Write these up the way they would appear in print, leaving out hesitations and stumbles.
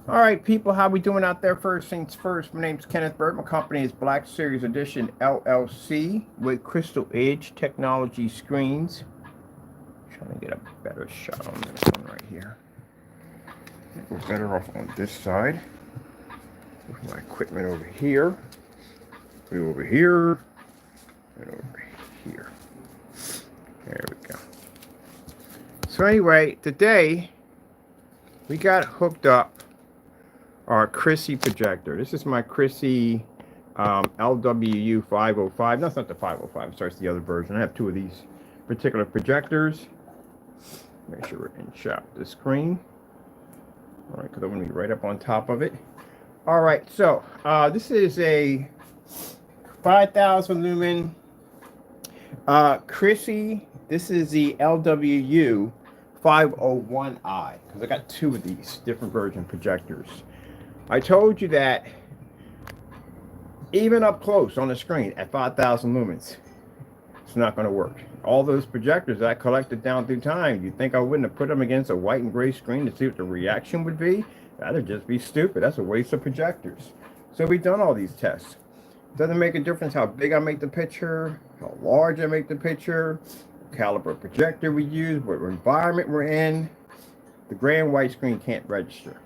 All right, people, how we doing out there? First things first, my name's Kenneth Bird. My company is Black Series Edition LLC with Crystal Edge Technology Screens. Trying to get a better shot on this one right here. We're better off on this side. With my equipment over here. Over here. And over here. There we go. So anyway, today we got hooked up our Chrissy projector. This is my Chrissy LWU 505. That's not the 505, sorry, it's the other version. I have two of these particular projectors. Make sure we're in shot with the screen. All right, because I'm going to be right up on top of it. All right, so this is a 5,000 lumen Chrissy. This is the LWU 501i, because I got two of these different version projectors. I told you that even up close on the screen at 5,000 lumens, it's not going to work. All those projectors that I collected down through time, you think I wouldn't have put them against a white and gray screen to see what the reaction would be? That'd just be stupid. That's a waste of projectors. So we've done all these tests. It doesn't make a difference how big I make the picture, how large I make the picture, what caliber projector we use, what environment we're in. The gray and white screen can't register.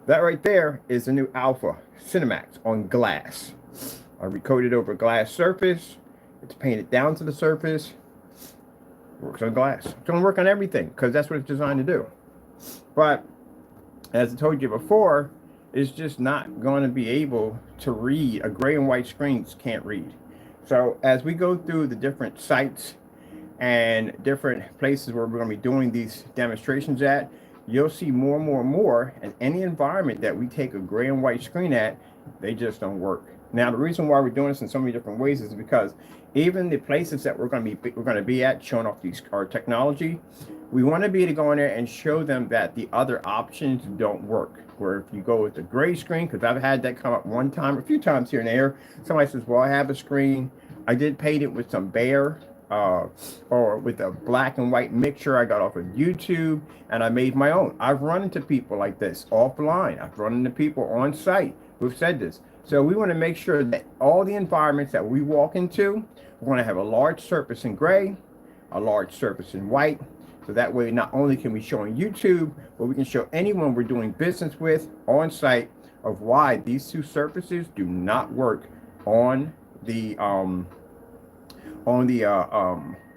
That right there is the new Alpha CINEMAX on glass. I recoated over a glass surface. It's painted down to the surface. Works on glass. It's going to work on everything because that's what it's designed to do. But as I told you before, it's just not going to be able to read. A gray and white screens can't read. So as we go through the different sites and different places where we're going to be doing these demonstrations at, you'll see more and more and more, and any environment that we take a gray and white screen at, they just don't work. Now, the reason why we're doing this in so many different ways is because even the places that we're going to be at, showing off our technology, we want to be able to go in there and show them that the other options don't work. Where if you go with the gray screen, because I've had that come up one time, a few times here and there, somebody says, well, I have a screen, I did paint it with some Bayer, or with a black and white mixture I got off of YouTube, and I made my own. I've run into people like this offline. I've run into people on site who've said this. So we want to make sure that all the environments that we walk into, we're going to have a large surface in gray, a large surface in white. So that way, not only can we show on YouTube, but we can show anyone we're doing business with on site of why these two surfaces do not work on the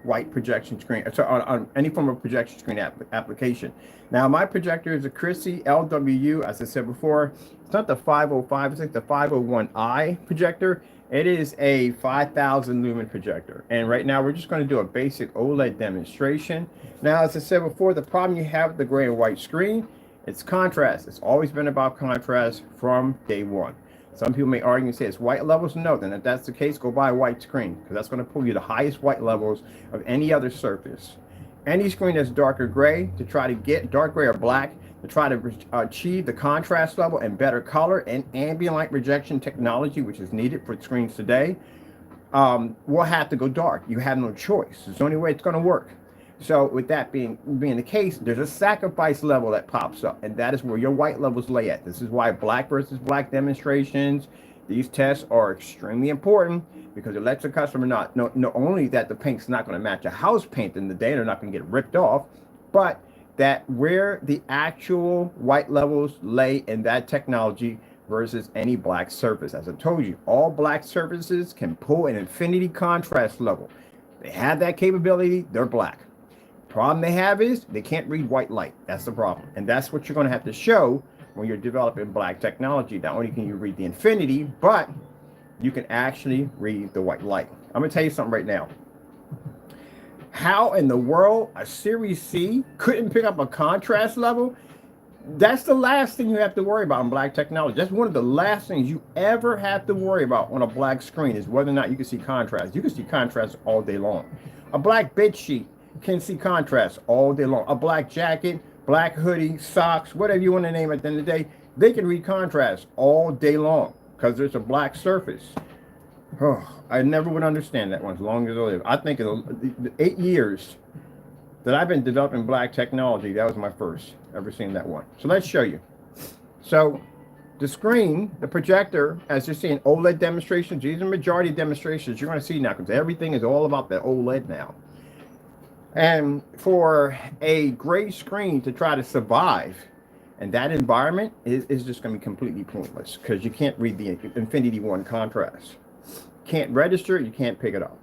white projection screen, so on any form of projection screen application. Now, my projector is a Chrissy LWU, as I said before. It's not the 505, it's like the 501i projector. It is a 5,000 lumen projector. And right now, we're just going to do a basic OLED demonstration. Now, as I said before, the problem you have with the gray and white screen, it's contrast. It's always been about contrast from day one. Some people may argue and say it's white levels. No, then if that's the case, go buy a white screen, because that's going to pull you the highest white levels of any other surface. Any screen that's darker gray, to try to get dark gray or black, to try to achieve the contrast level and better color and ambient light rejection technology, which is needed for screens today, we'll have to go dark. You have no choice. It's the only way it's going to work. So with that being the case, there's a sacrifice level that pops up, and that is where your white levels lay at. This is why black versus black demonstrations, these tests are extremely important, because it lets the customer not only that the paint's not going to match a house paint in the day, they're not going to get ripped off, but that where the actual white levels lay in that technology versus any black surface. As I told you, all black surfaces can pull an infinity contrast level. They have that capability, they're black. Problem they have is they can't read white light. That's the problem. And that's what you're going to have to show when you're developing black technology. Not only can you read the infinity, but you can actually read the white light. I'm going to tell you something right now. How in the world a Series C couldn't pick up a contrast level? That's the last thing you have to worry about in black technology. That's one of the last things you ever have to worry about on a black screen, is whether or not you can see contrast. You can see contrast all day long. A black bed sheet can see contrast all day long. A black jacket, black hoodie, socks, whatever you want to name it at the end of the day, they can read contrast all day long because there's a black surface. Oh, I never would understand that one as long as I live. I think in the 8 years that I've been developing black technology, that was my first ever seen that one. So let's show you. So the screen, the projector, as you're seeing OLED demonstrations, these are majority demonstrations you're going to see now because everything is all about the OLED now. And for a gray screen to try to survive in that environment is just going to be completely pointless because you can't read the Infinity 1 contrast. Can't register it, you can't pick it up.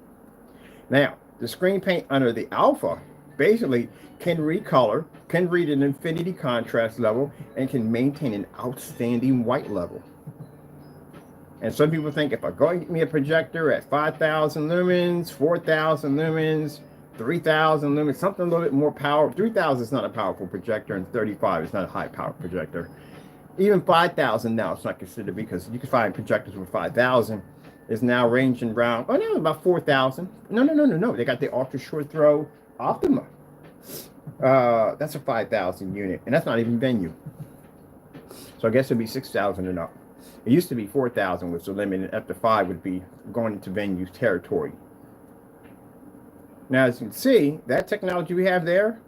Now, the screen paint under the alpha basically can read color, can read an infinity contrast level, and can maintain an outstanding white level. And some people think if I go and get me a projector at 5,000 lumens, 4,000 lumens, 3,000 lumens, something a little bit more power. 3,000 is not a powerful projector, and 35 is not a high power projector. Even 5,000 now it's not considered because you can find projectors with 5,000 is now ranging around, oh no, about 4,000. No. They got the ultra short throw Optima. That's a 5,000 unit, and that's not even venue. So I guess it'd be 6,000 and up. It used to be 4,000 was the limit, and after 5 would be going into venue territory. Now, as you can see, that technology we have there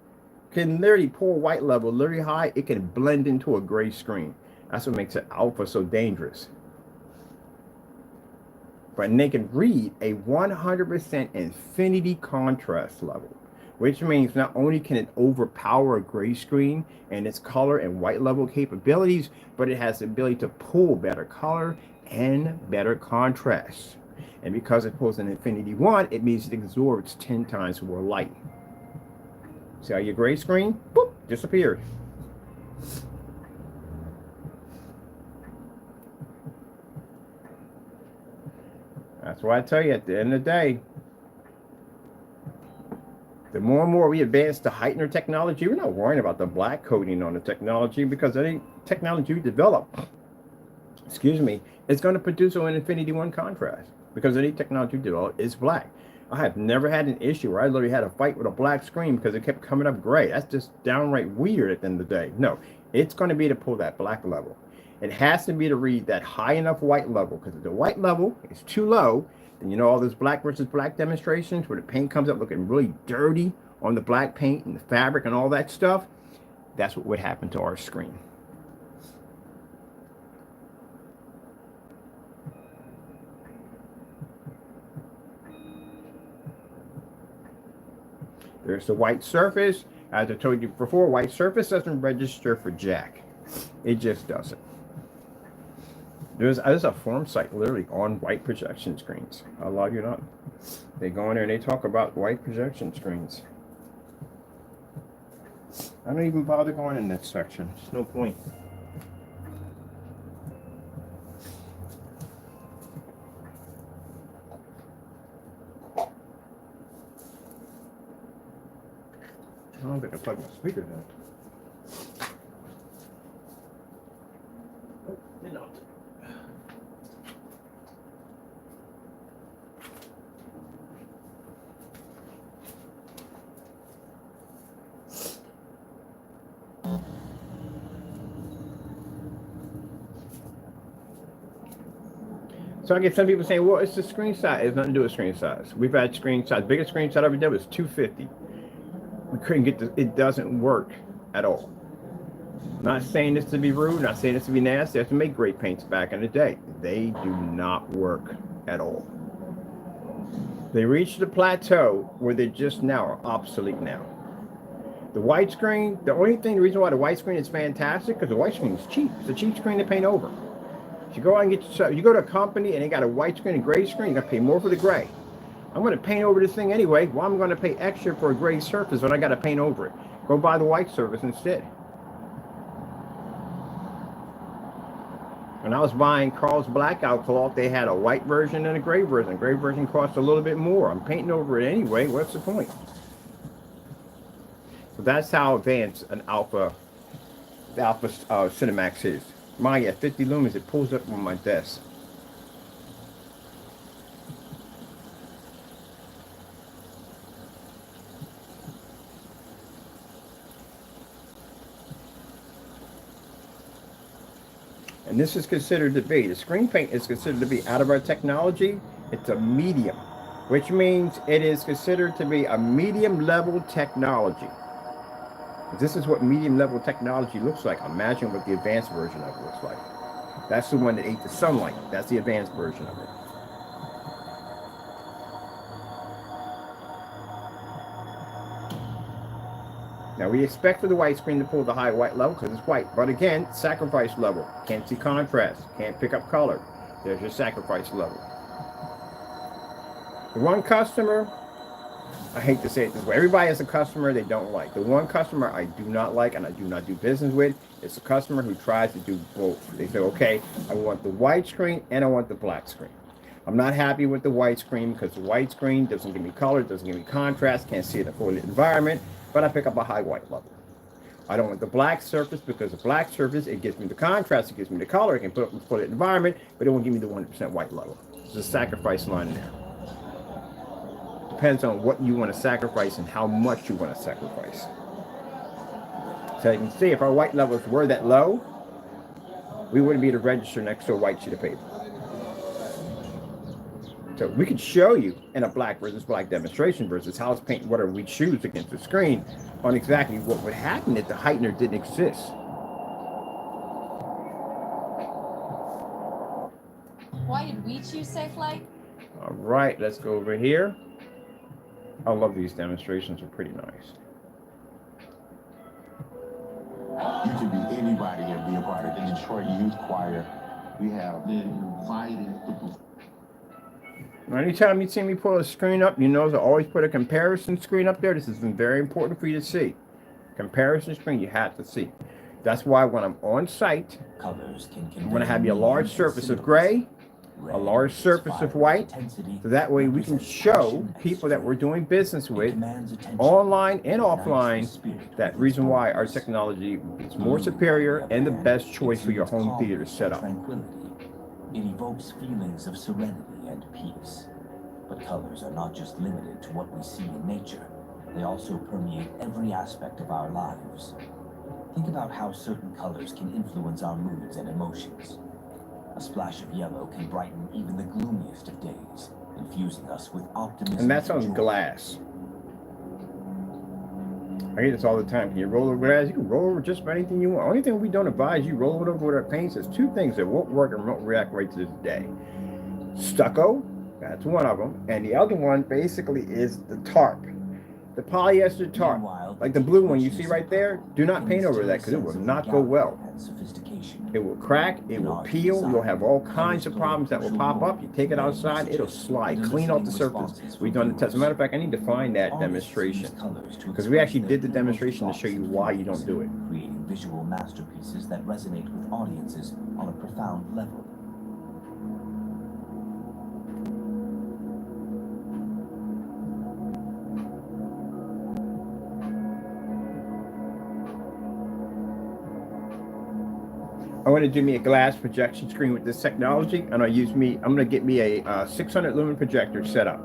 can literally pull white level literally high. It can blend into a gray screen. That's what makes it alpha so dangerous. But they can read a 100% infinity contrast level, which means not only can it overpower a gray screen and its color and white level capabilities, but it has the ability to pull better color and better contrast. And because it pulls an Infinity 1, it means it absorbs 10 times more light. See how your gray screen, boop, disappeared. That's why I tell you, at the end of the day, the more and more we advance to heighten our technology, we're not worrying about the black coating on the technology because any technology we develop, excuse me, it's going to produce an Infinity 1 contrast because any technology we develop is black. I have never had an issue where I literally had a fight with a black screen because it kept coming up gray. That's just downright weird at the end of the day. No, it's going to be to pull that black level. It has to be to read that high enough white level because if the white level is too low, then you know all those black versus black demonstrations where the paint comes up looking really dirty on the black paint and the fabric and all that stuff, that's what would happen to our screen. There's the white surface. As I told you before, white surface doesn't register for jack. It just doesn't. There's a forum site literally on white projection screens. I'll log you not. They go in there and they talk about white projection screens. I don't even bother going in that section. There's no point. I'm going to plug my speakers in. Oh, they're not. So I get some people saying, well, it's the screen size. It has nothing to do with screen size. We've had screen size. Biggest screen size I ever did was 250. We couldn't get the, it doesn't work at all. Not saying this to be rude, not saying this to be nasty. I have to make great paints back in the day. They do not work at all. They reached the plateau where they just now are obsolete now. The widescreen, the reason why the widescreen is fantastic, because the widescreen is cheap. It's a cheap screen to paint over. If you go out and you go to a company and they got a white screen and gray screen, you got to pay more for the gray. I'm going to paint over this thing anyway. Well, I'm going to pay extra for a gray surface when I got to paint over it. Go buy the white surface instead. When I was buying Carl's Blackout cloth, they had a white version and a gray version. The gray version cost a little bit more. I'm painting over it anyway. What's the point? So that's how advanced an alpha CINEMAX is. Mine at 50 lumens, it pulls up on my desk. And this is considered to be, the screen paint is considered to be, out of our technology, it's a medium, which means it is considered to be a medium level technology. This is what medium level technology looks like. Imagine what the advanced version of it looks like. That's the one that ate the sunlight. That's the advanced version of it. Now we expect for the white screen to pull the high white level because it's white. But again, sacrifice level. Can't see contrast. Can't pick up color. There's your sacrifice level. The one customer, I hate to say it this way, everybody has a customer they don't like. The one customer I do not like and I do not do business with is a customer who tries to do both. They say, okay, I want the white screen and I want the black screen. I'm not happy with the white screen because the white screen doesn't give me color, doesn't give me contrast, can't see it in a full environment, but I pick up a high white level. I don't want the black surface because the black surface, it gives me the contrast, it gives me the color, it can put up in a full environment, but it won't give me the 100% white level. There's a sacrifice line there. Depends on what you want to sacrifice and how much you want to sacrifice. So you can see if our white levels were that low, we wouldn't be able to register next to a white sheet of paper. So we could show you in a black versus black demonstration versus house paint whatever we choose against the screen on exactly what would happen if the heightener didn't exist. Why did we choose Safe Light? All right, let's go over here. I love these demonstrations, are pretty nice. You can be anybody and be a part of the Detroit Youth Choir. We have been invited to. Anytime you see me pull a screen up, you notice I always put a comparison screen up there. This has been very important for you to see. Comparison screen you have to see. That's why when I'm on site, I'm going to have you a large surface of gray, a large surface of white, so that way we can show people that we're doing business with, online and offline, that reason why our technology is more superior and the best choice for your home theater setup. It evokes feelings of serenity and peace. But colors are not just limited to what we see in nature. They also permeate every aspect of our lives. Think about how certain colors can influence our moods and emotions. A splash of yellow can brighten even the gloomiest of days, infusing us with optimism. And that's on glass. I hear this all the time. Can you roll over glass? You can roll over just about anything you want. Only thing we don't advise you roll it over with our paints. There's two things that won't work and won't react right to this day. Stucco, that's one of them. And the other one basically is the tarp. The polyester tarp. Like the blue one you see right there. Do not paint over that because it will not go well. It will crack, it will peel, you'll have all kinds of problems that will pop up. You take it outside, it'll slide clean off the surface. We've done the test. As a matter of fact, I need to find that demonstration because we actually did the demonstration to show you why you don't do it. Creating visual masterpieces that resonate with audiences on a profound level. I want to do me a glass projection screen with this technology, and I'm going to get me a 600 lumen projector set up.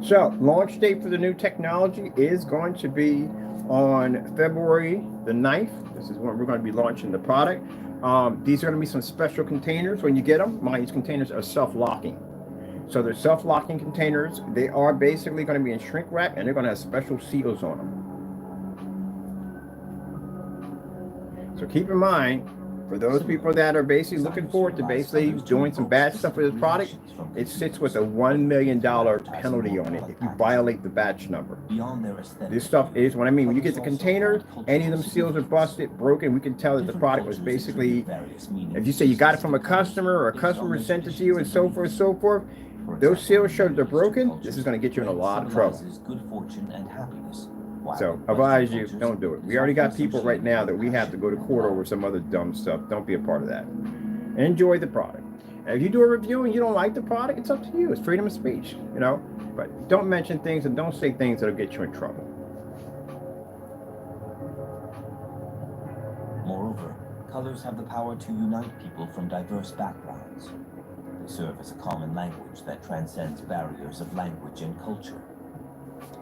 So, launch date for the new technology is going to be on February the 9th. This is when we're going to be launching the product. These are going to be some special containers when you get them. These containers are self-locking. So they're self-locking containers. They are basically going to be in shrink wrap, and they're going to have special seals on them. So keep in mind, for those people that are basically looking forward to basically doing some bad stuff with this product, it sits with a $1 million penalty on it if you violate the batch number. This stuff is, when you get the container, any of them seals are busted, broken, we can tell that the product was basically, if you say you got it from a customer or a customer sent it to you and so forth, those seals show they're broken, this is going to get you in a lot of trouble. So, I advise you, don't do it. We already got people right now that we have to go to court over some other dumb stuff. Don't be a part of that. Enjoy the product. And if you do a review and you don't like the product, it's up to you. It's freedom of speech, But don't mention things and don't say things that'll get you in trouble. Moreover, colors have the power to unite people from diverse backgrounds. They serve as a common language that transcends barriers of language and culture.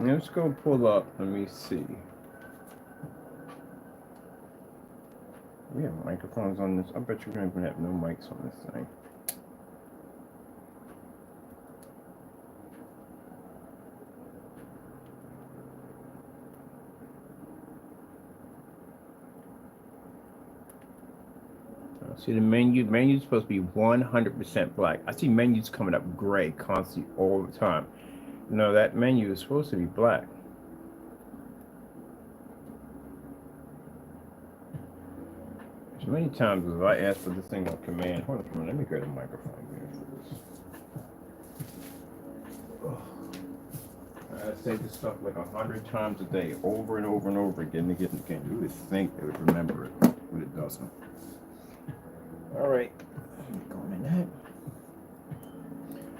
Let's go pull up. Let me see. We have microphones on this. I bet you're going to have no mics on this thing. See the menu's supposed to be 100% black. I see menus coming up gray constantly all the time. No, that menu is supposed to be black. As many times as I ask for this thing on command. Hold on, let me grab the microphone here for this. I say this stuff like 100 times a day, over and over and over again. You would think they would remember it, but it doesn't. All right, going in that.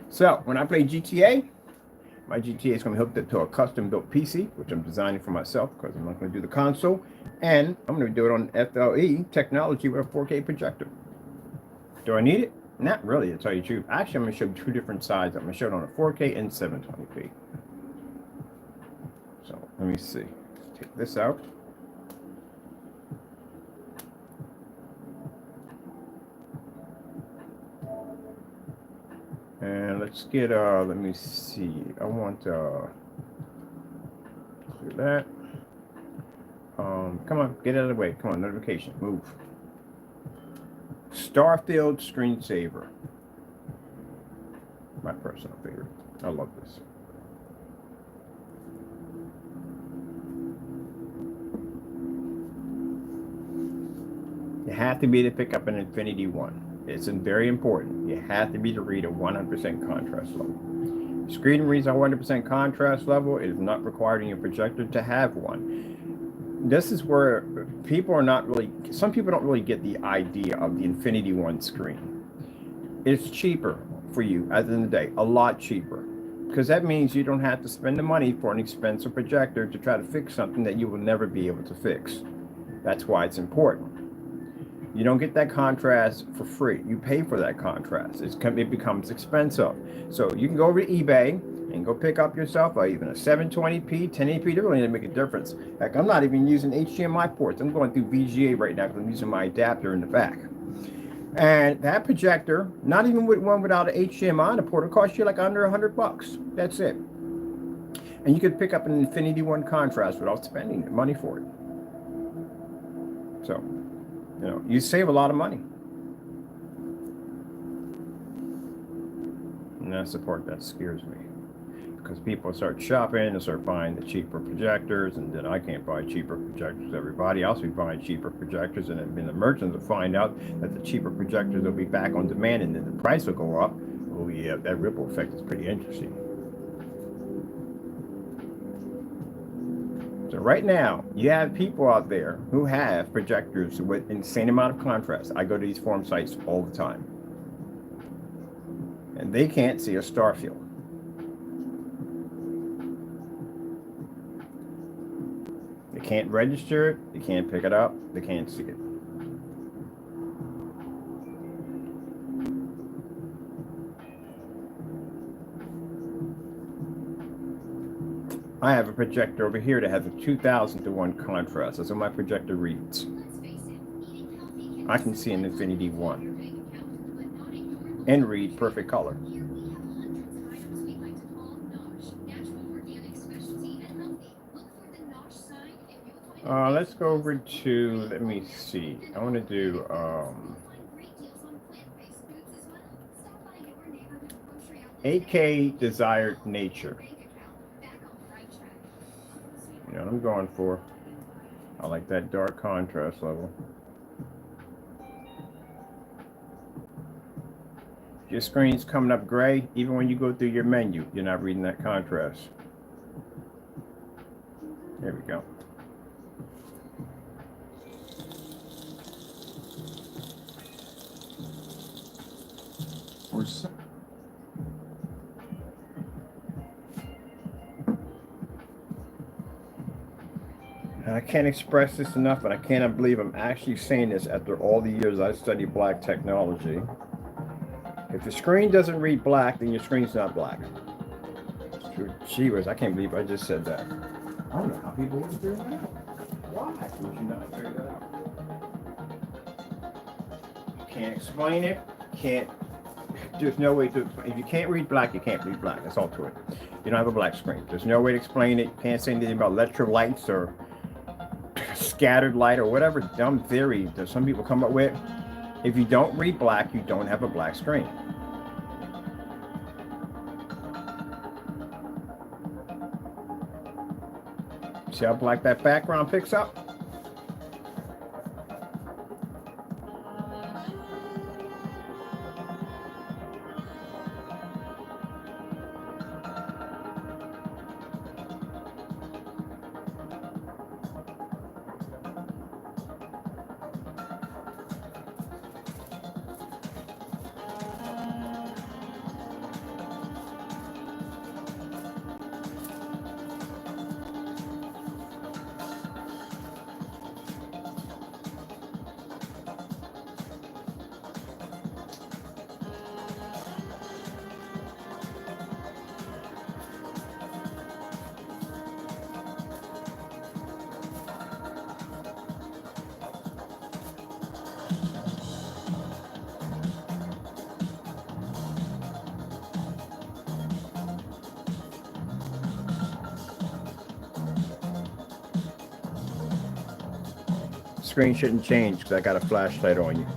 So when I play GTA, my GTA is going to be hooked up to a custom-built PC, which I'm designing for myself because I'm not going to do the console, and I'm going to do it on FLE technology with a 4K projector. Do I need it? Not really, to tell you the truth. Actually, I'm going to show two different sides. I'm going to show it on a 4K and 720p. So let me see. Take this out. And let's get let me see. I want clear that. Come on, get out of the way. Come on, notification, move. Starfield screensaver. My personal favorite. I love this. You have to be to pick up an Infinity One. It's very important. You have to be to read a 100% contrast level. Screen reads a 100% contrast level. It is not required in your projector to have one. This is where people are not really, some people don't really get the idea of the Infinity One screen. It's cheaper for you at the end of the day, a lot cheaper. Because that means you don't have to spend the money for an expensive projector to try to fix something that you will never be able to fix. That's why it's important. You don't get that contrast for free. You pay for that contrast. It becomes expensive. So you can go over to eBay and go pick up yourself even a 720p, 1080p. They really didn't make a difference. Heck, I'm not even using HDMI ports. I'm going through VGA right now because I'm using my adapter in the back. And that projector, not even with one without an HDMI on the port, it costs you like under $100. That's it. And you could pick up an Infinity One contrast without spending money for it. So, you know, you save a lot of money. And that's the part that scares me. Because people start shopping and start buying the cheaper projectors, and then I can't buy cheaper projectors. Everybody else will be buying cheaper projectors, and then the merchants will find out that the cheaper projectors will be back on demand, and then the price will go up. Oh yeah, that ripple effect is pretty interesting. So right now, you have people out there who have projectors with insane amount of contrast. I go to these forum sites all the time. And they can't see a star field. They can't register it, they can't pick it up, they can't see it. I have a projector over here that has a 2000:1 contrast. That's what my projector reads. I can see an Infinity One and read perfect color. Let's go over to, let me see. I want to do 8K desired nature. You know what I'm going for. I like that dark contrast level. Your screen's coming up gray, even when you go through your menu, you're not reading that contrast. There we go. I can't express this enough, and I cannot believe I'm actually saying this after all the years I studied black technology. If the screen doesn't read black, then your screen's not black. Gee whiz, I can't believe I just said that. I don't know how people would figure that out. Why would you not figure that out? You can't explain it. Can't. There's no way to explain. If you can't read black, you can't read black. That's all to it. You don't have a black screen. There's no way to explain it. You can't say anything about electrolytes or scattered light or whatever dumb theory that some people come up with. If you don't read black, you don't have a black screen. See how black that background picks up? Screen shouldn't change because I got a flashlight on you.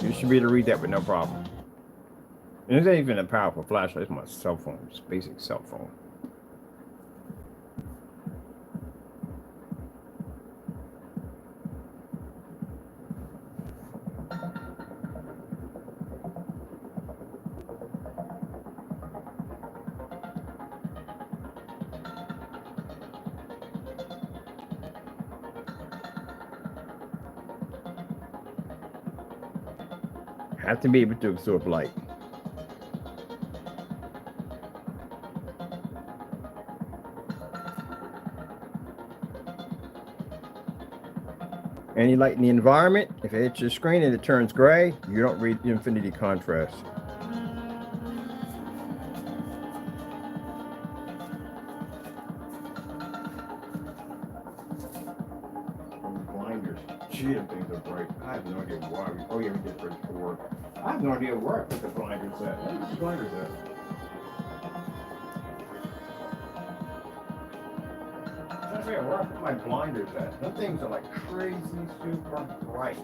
You should be able to read that with no problem. And it's not even a powerful flashlight, it's my cell phone, it's a basic cell phone. Have to be able to absorb light. Any light in the environment, if it hits your screen and it turns gray, you don't read the infinity contrast. Blinders. Gee, them things are bright. I have no idea why. Oh yeah, we did for work. I have no idea where I put the blinders at. Where are the blinders at? I don't know where I put my blinders at. Them things are like crazy, super bright.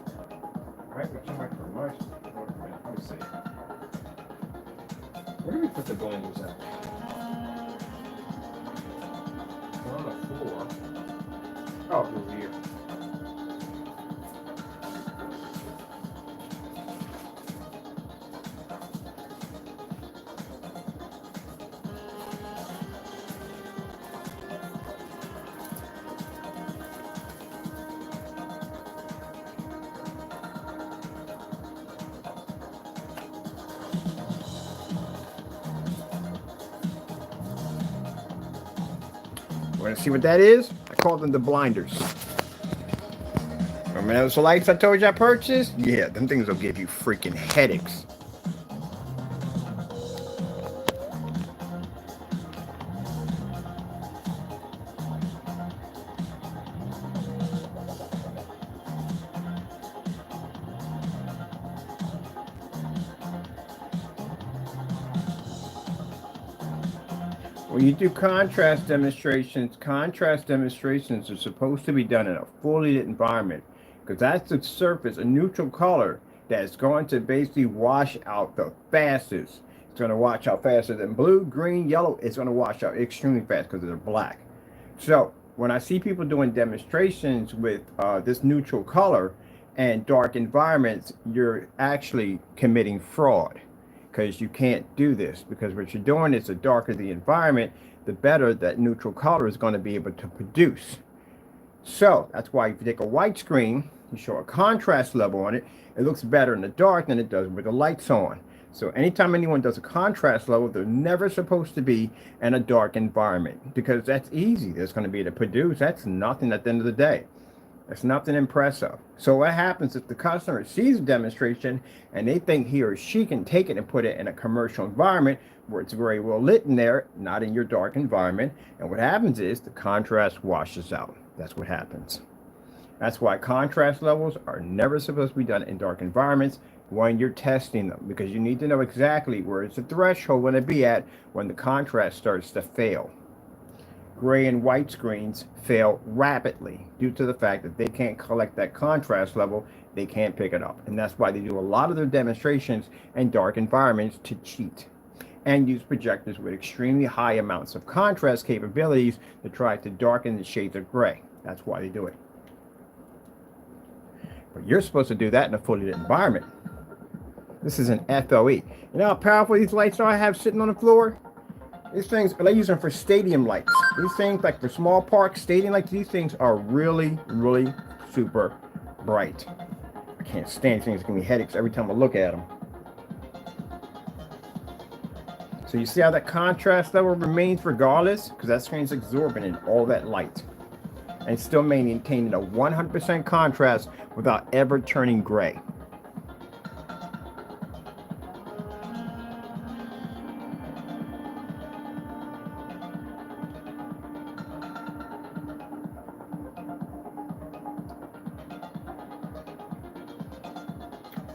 Right, with too much for much. Let me see. Where do we put the blinders at? They're on the floor. Oh, over here. Want to see what that is? I call them the blinders. Remember those lights I told you I purchased? Yeah, them things will give you freaking headaches. When you do contrast demonstrations are supposed to be done in a fully lit environment because that's the surface, a neutral color that's going to basically wash out the fastest. It's going to wash out faster than blue, green, yellow. It's going to wash out extremely fast because they're black. So when I see people doing demonstrations with this neutral color and dark environments, you're actually committing fraud. Because you can't do this, because what you're doing is the darker the environment, the better that neutral color is going to be able to produce. So that's why if you take a white screen, you show a contrast level on it, it looks better in the dark than it does with the lights on. So anytime anyone does a contrast level, they're never supposed to be in a dark environment because that's easy. That's going to be able to produce. That's nothing at the end of the day. That's nothing impressive. So what happens if the customer sees a demonstration and they think he or she can take it and put it in a commercial environment where it's very well lit in there, not in your dark environment. And what happens is the contrast washes out. That's what happens. That's why contrast levels are never supposed to be done in dark environments when you're testing them, because you need to know exactly where is the threshold going to be at when the contrast starts to fail. Gray and white screens fail rapidly due to the fact that they can't collect that contrast level they can't pick it up. And that's why they do a lot of their demonstrations in dark environments to cheat and use projectors with extremely high amounts of contrast capabilities to try to darken the shades of gray. That's why they do it. But you're supposed to do that in a fully lit environment. This is an FLE. You know how powerful these lights are I have sitting on the floor? These things, they use them for stadium lights. These things, like for small parks, stadium lights, these things are really, really super bright. I can't stand these things. They give me headaches every time I look at them. So you see how that contrast level remains regardless? Because that screen's absorbing in all that light. And still maintaining a 100% contrast without ever turning gray.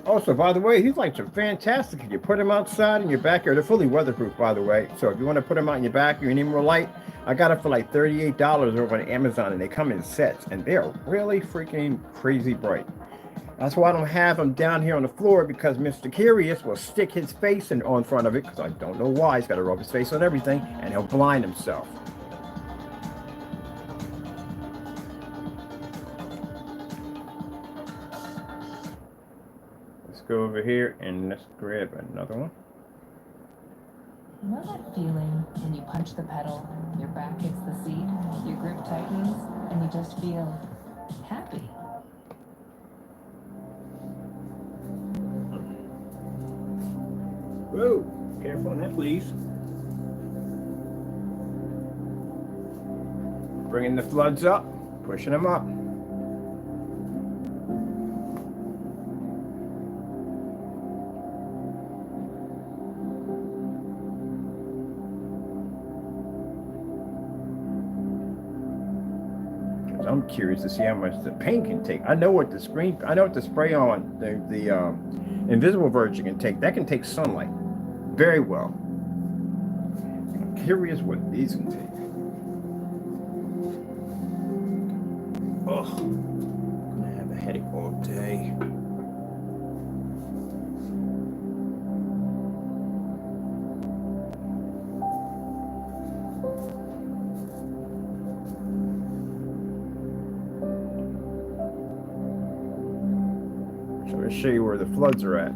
Also, by the way, these lights are fantastic. If you put them outside in your backyard, they're fully weatherproof, by the way. So if you want to put them out in your backyard, you need more light. I got it for like $38 over on Amazon, and they come in sets, and they are really freaking crazy bright. That's why I don't have them down here on the floor, because Mr. Curious will stick his face on front of it, because I don't know why. He's got to rub his face on everything, and he'll blind himself. Go over here and let's grab another one. You know that feeling when you punch the pedal, your back hits the seat, your grip tightens, and you just feel happy? Whoa, careful on that, please. Bringing the floods up, pushing them up. I'm curious to see how much the paint can take. I know what the spray on the invisible version can take. That can take sunlight very well. I'm curious what these can take. Oh, I'm gonna have a headache all day. So let's show you where the floods are at.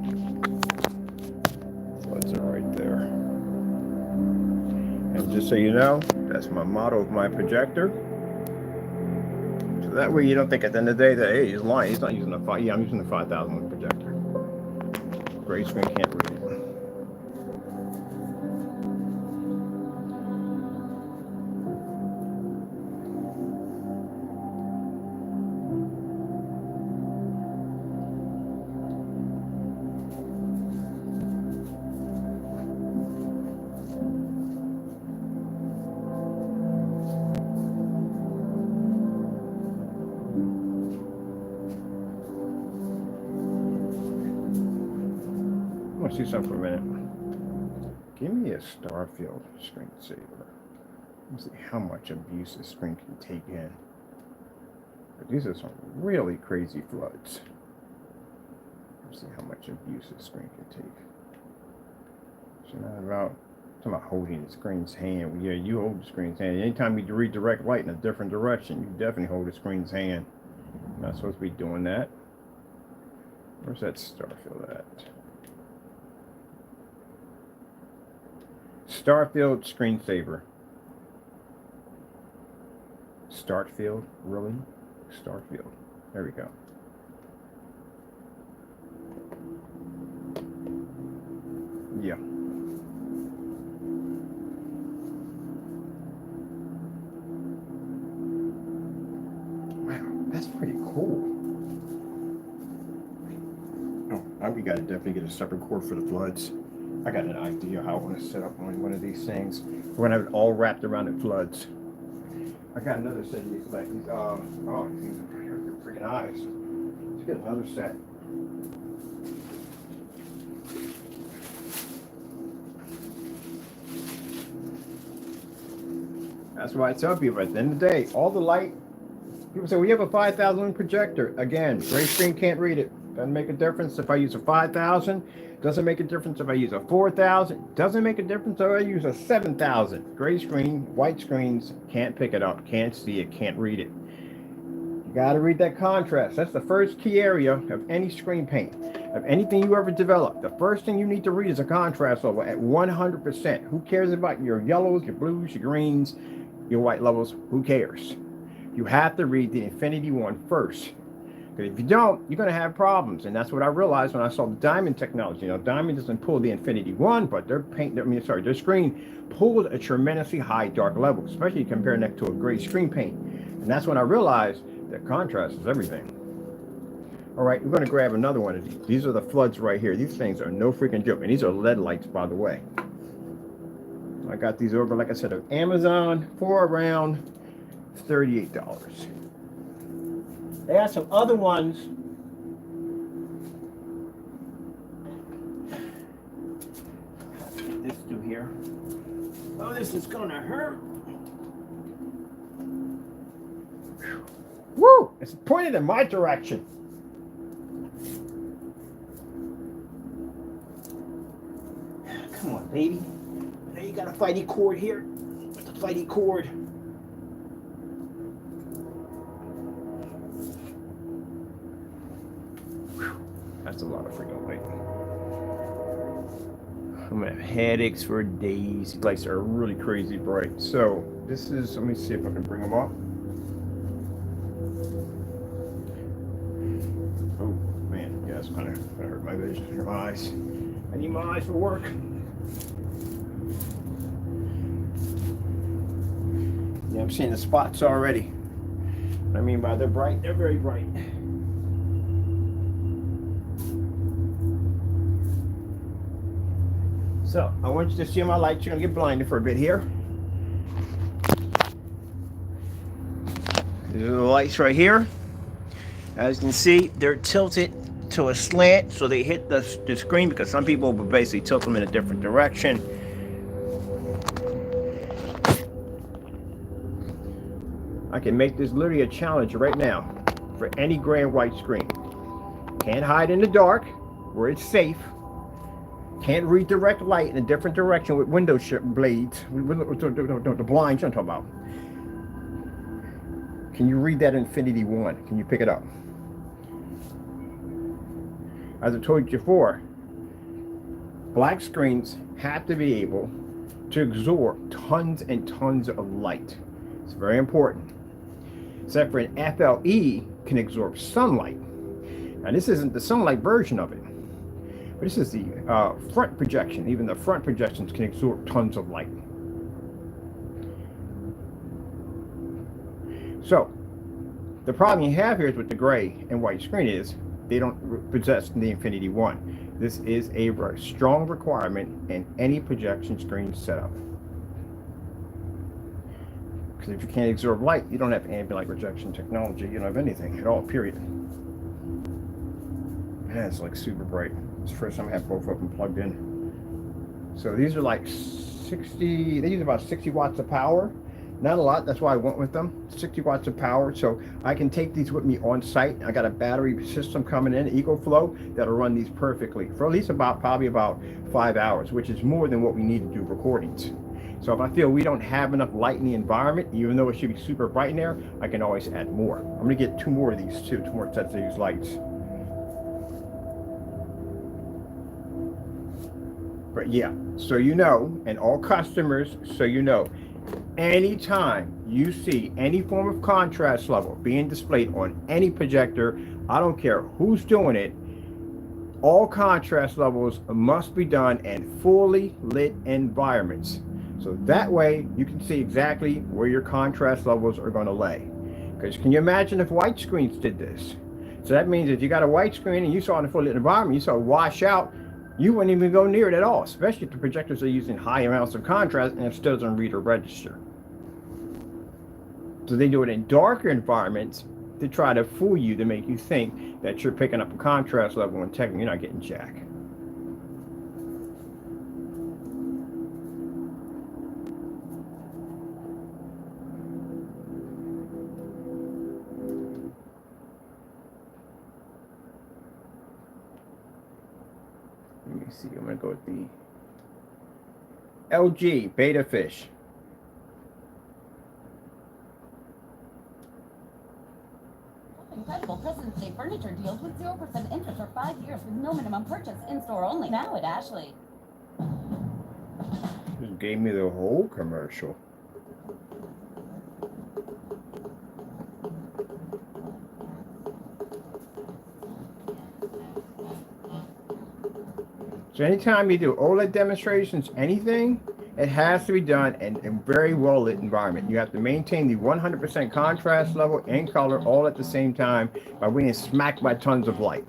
Floods are right there. And just so you know, that's my model of my projector. So that way you don't think at the end of the day that, hey, he's lying. He's not using a 5. Yeah, I'm using the 5,000 watt projector. Gray screen can't read it. I want to see something for a minute. Give me a Starfield screensaver. Let's see how much abuse this screen can take in. But these are some really crazy floods. Let's see how much abuse this screen can take. So not about talking about holding the screen's hand. Yeah, you hold the screen's hand. Anytime you redirect light in a different direction, you definitely hold the screen's hand. I'm not supposed to be doing that. Where's that Starfield at? Starfield screensaver. Starfield? Really? Starfield. There we go. Yeah. Wow, that's pretty cool. Oh, now we gotta definitely get a separate cord for the floods. I got an idea how I want to set up on one of these things. We're gonna have it all wrapped around the floods. I got another set of these, like these, these are freaking eyes. Let's get another set. That's why I tell people at the end of the day, all the light People say, we have a 5,000 lumen projector. Again, gray screen can't read it. Doesn't make a difference if I use a 5,000. Doesn't make a difference if I use a 4,000. Doesn't make a difference if I use a 7,000. Gray screen, white screens, can't pick it up, can't see it, can't read it. You got to read that contrast. That's the first key area of any screen paint, of anything you ever develop. The first thing you need to read is a contrast level at 100%. Who cares about your yellows, your blues, your greens, your white levels? Who cares? You have to read the Infinity One first. Because if you don't, you're going to have problems. And that's what I realized when I saw the Diamond technology. You know, Diamond doesn't pull the Infinity One, but their their screen pulled a tremendously high dark level, especially comparing that to a gray screen paint. And that's when I realized that contrast is everything. All right, we're going to grab another one of these. These are the floods right here. These things are no freaking joke. And these are LED lights, by the way. I got these over, like I said, of Amazon for around $38. They have some other ones. This do here. Oh, this is gonna hurt. Woo! It's pointed in my direction. Come on, baby. Now you got a fighting cord here. With the fighting cord. That's a lot of freaking weight. I'm gonna have headaches for days. These lights are really crazy bright. So this is, let me see if I can bring them up. Oh man, yeah, it's kind of hurt my vision, my eyes. I need my eyes for work. Yeah, I'm seeing the spots already. I mean by they're bright, they're very bright. So I want you to see my lights. You're gonna get blinded for a bit here. These are the lights right here. As you can see, they're tilted to a slant, so they hit the screen, because some people will basically tilt them in a different direction. I can make this literally a challenge right now for any gray and white screen. Can't hide in the dark where it's safe. Can't redirect light in a different direction with window blades, the blinds I'm talking about. Can you read that Infinity One? Can you pick it up? As I told you before, black screens have to be able to absorb tons and tons of light. It's very important. Except for an FLE can absorb sunlight. Now this isn't the sunlight version of it. But this is the front projection. Even the front projections can absorb tons of light. So, the problem you have here is with the gray and white screen is they don't possess the Infinity One. This is a strong requirement in any projection screen setup. Because if you can't absorb light, you don't have ambient light projection technology. You don't have anything at all, period. Man, it's like super bright. It's the first time I have both of them plugged in. So these are like 60, they use about 60 watts of power. Not a lot, that's why I went with them. 60 watts of power, so I can take these with me on site. I got a battery system coming in, EcoFlow, that'll run these perfectly for at least probably about 5 hours, which is more than what we need to do recordings. So if I feel we don't have enough light in the environment, even though it should be super bright in there, I can always add more. I'm gonna get 2 more of these too, 2 more sets of these lights. But yeah, so you know, and all customers, so you know, anytime you see any form of contrast level being displayed on any projector, I don't care who's doing it, all contrast levels must be done in fully lit environments. So that way you can see exactly where your contrast levels are going to lay. Because can you imagine if white screens did this? So that means if you got a white screen and you saw it in a fully lit environment, you saw it wash out, you wouldn't even go near it at all, especially if the projectors are using high amounts of contrast and it still doesn't read or register. So they do it in darker environments to try to fool you, to make you think that you're picking up a contrast level and technically you're not getting jack. me see. I'm gonna go with the LG Beta Fish. Incredible President's Day furniture deals with 0% interest for 5 years with no minimum purchase, in-store only. Now at Ashley. Just gave me the whole commercial. So anytime you do OLED demonstrations, anything, it has to be done in a very well lit environment. You have to maintain the 100% contrast level and color all at the same time by being smacked by tons of light.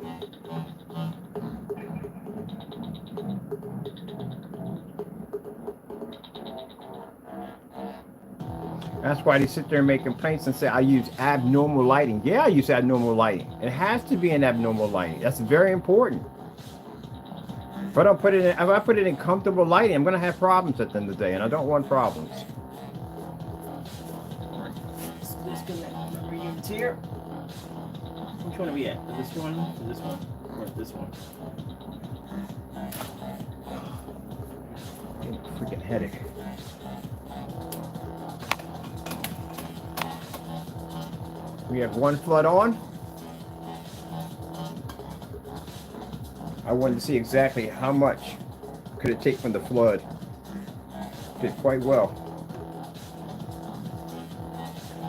That's why they sit there and make complaints and say, I use abnormal lighting. Yeah, I use abnormal lighting. It has to be an abnormal lighting. That's very important. If I put it in comfortable lighting, I'm going to have problems at the end of the day, and I don't want problems. Disconnect memory units here. Which one are we at? This one, this one, or this one? Freaking headache. We have one flood on. I wanted to see exactly how much could it take from the flood. Did quite well.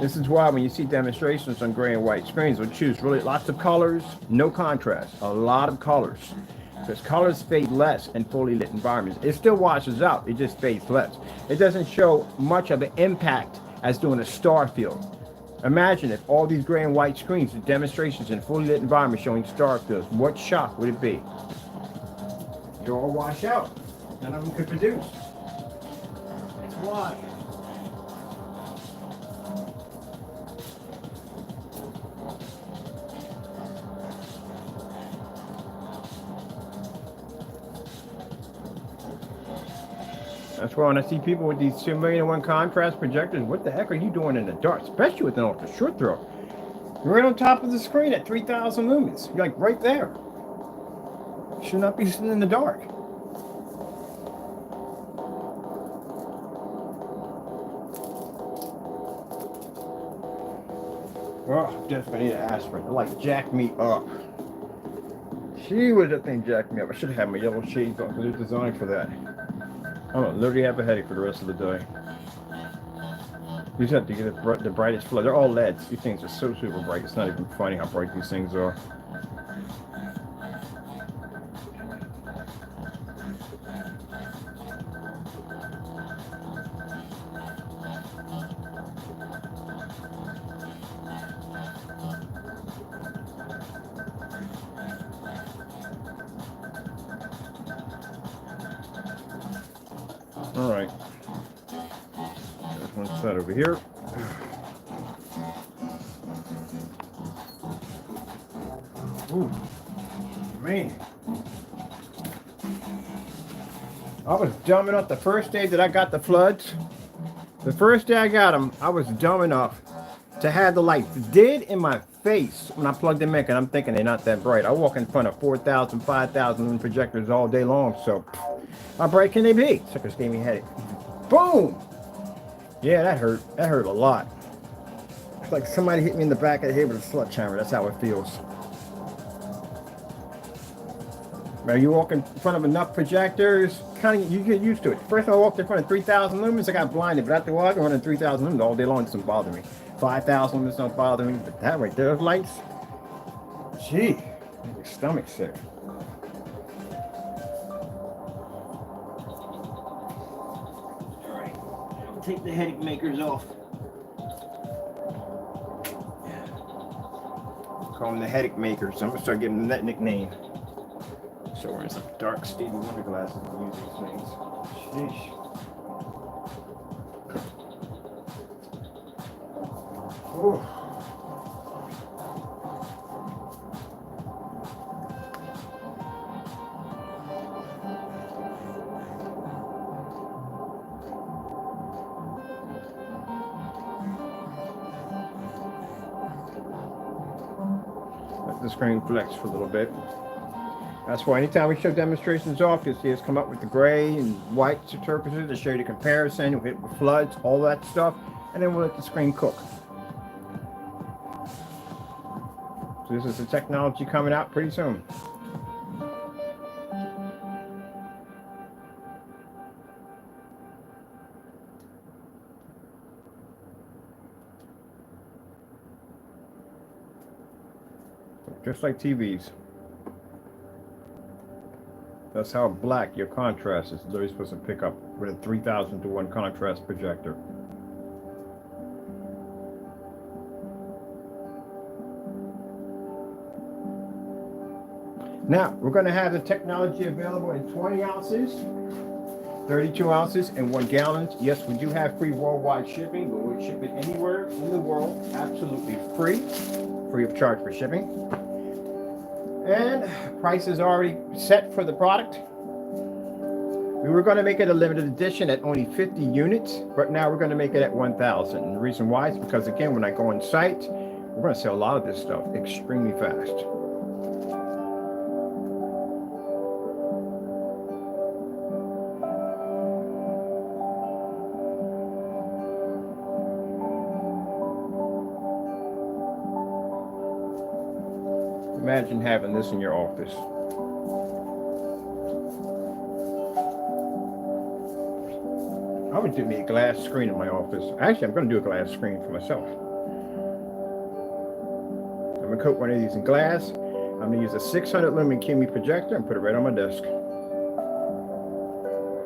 This is why when you see demonstrations on gray and white screens, we'll choose really lots of colors, no contrast, a lot of colors. Because colors fade less in fully lit environments. It still washes out, it just fades less. It doesn't show much of an impact as doing a star field. Imagine if all these gray and white screens did demonstrations in fully lit environments showing star fields. What shock would it be? They all wash out. None of them could produce. That's why. That's why when I see people with these 2,000,001 contrast projectors, what the heck are you doing in the dark? Especially with an ultra short throw. You're right on top of the screen at 3,000 lumens. You're like right there. Should not be sitting in the dark. Oh, definitely need an aspirin. It like jacked me up. She was that thing jacked me up. I should have had my yellow shades on because they're designed for that. I'm gonna literally have a headache for the rest of the day. You just have to get the brightest flood. They're all LEDs. These things are so super bright. It's not even funny how bright these things are. All right. There's one side over here. Ooh, man. I was dumb enough the first day that I got the floods. The first day I got them, I was dumb enough to have the lights dead in my face when I plugged them in, and I'm thinking they're not that bright. I walk in front of 4,000, 5,000 projectors all day long, so how bright can they be? Suckers gave me a headache. Boom! Yeah, that hurt. That hurt a lot. It's like somebody hit me in the back of the head with a sledgehammer. That's how it feels. Now you walk in front of enough projectors, kind of you get used to it. First I walked in front of 3,000 lumens, I got blinded, but after a while I can run in 3,000 lumens all day long. It doesn't bother me. 5,000 lumens don't bother me, but that right there, those lights, gee, make your stomach sick. All right, take the headache makers off. Call them the headache makers. I'm gonna start giving them that nickname. So wearing some dark Stevie Wonder glasses to use these things. Sheesh. Oh. Let the screen flex for a little bit. That's why anytime we show demonstrations off, you'll see us come up with the gray and white surfaces to show you the comparison, we'll hit with floods, all that stuff, and then we'll let the screen cook. So this is the technology coming out pretty soon. Just like TVs. That's how black your contrast is literally supposed to pick up with a 3000 to 1 contrast projector. Now, we're going to have the technology available in 20 ounces, 32 ounces, and 1 gallon. Yes, we do have free worldwide shipping, but we'll ship it anywhere in the world, absolutely free of charge for shipping. And price is already set for the product. We were going to make it a limited edition at only 50 units, but now we're going to make it at 1,000. And the reason why is because, again, when I go on site, we're going to sell a lot of this stuff extremely fast. Imagine having this in your office. I would do me a glass screen in my office. Actually, I'm going to do a glass screen for myself. I'm going to coat one of these in glass. I'm going to use a 600 lumen QME projector and put it right on my desk.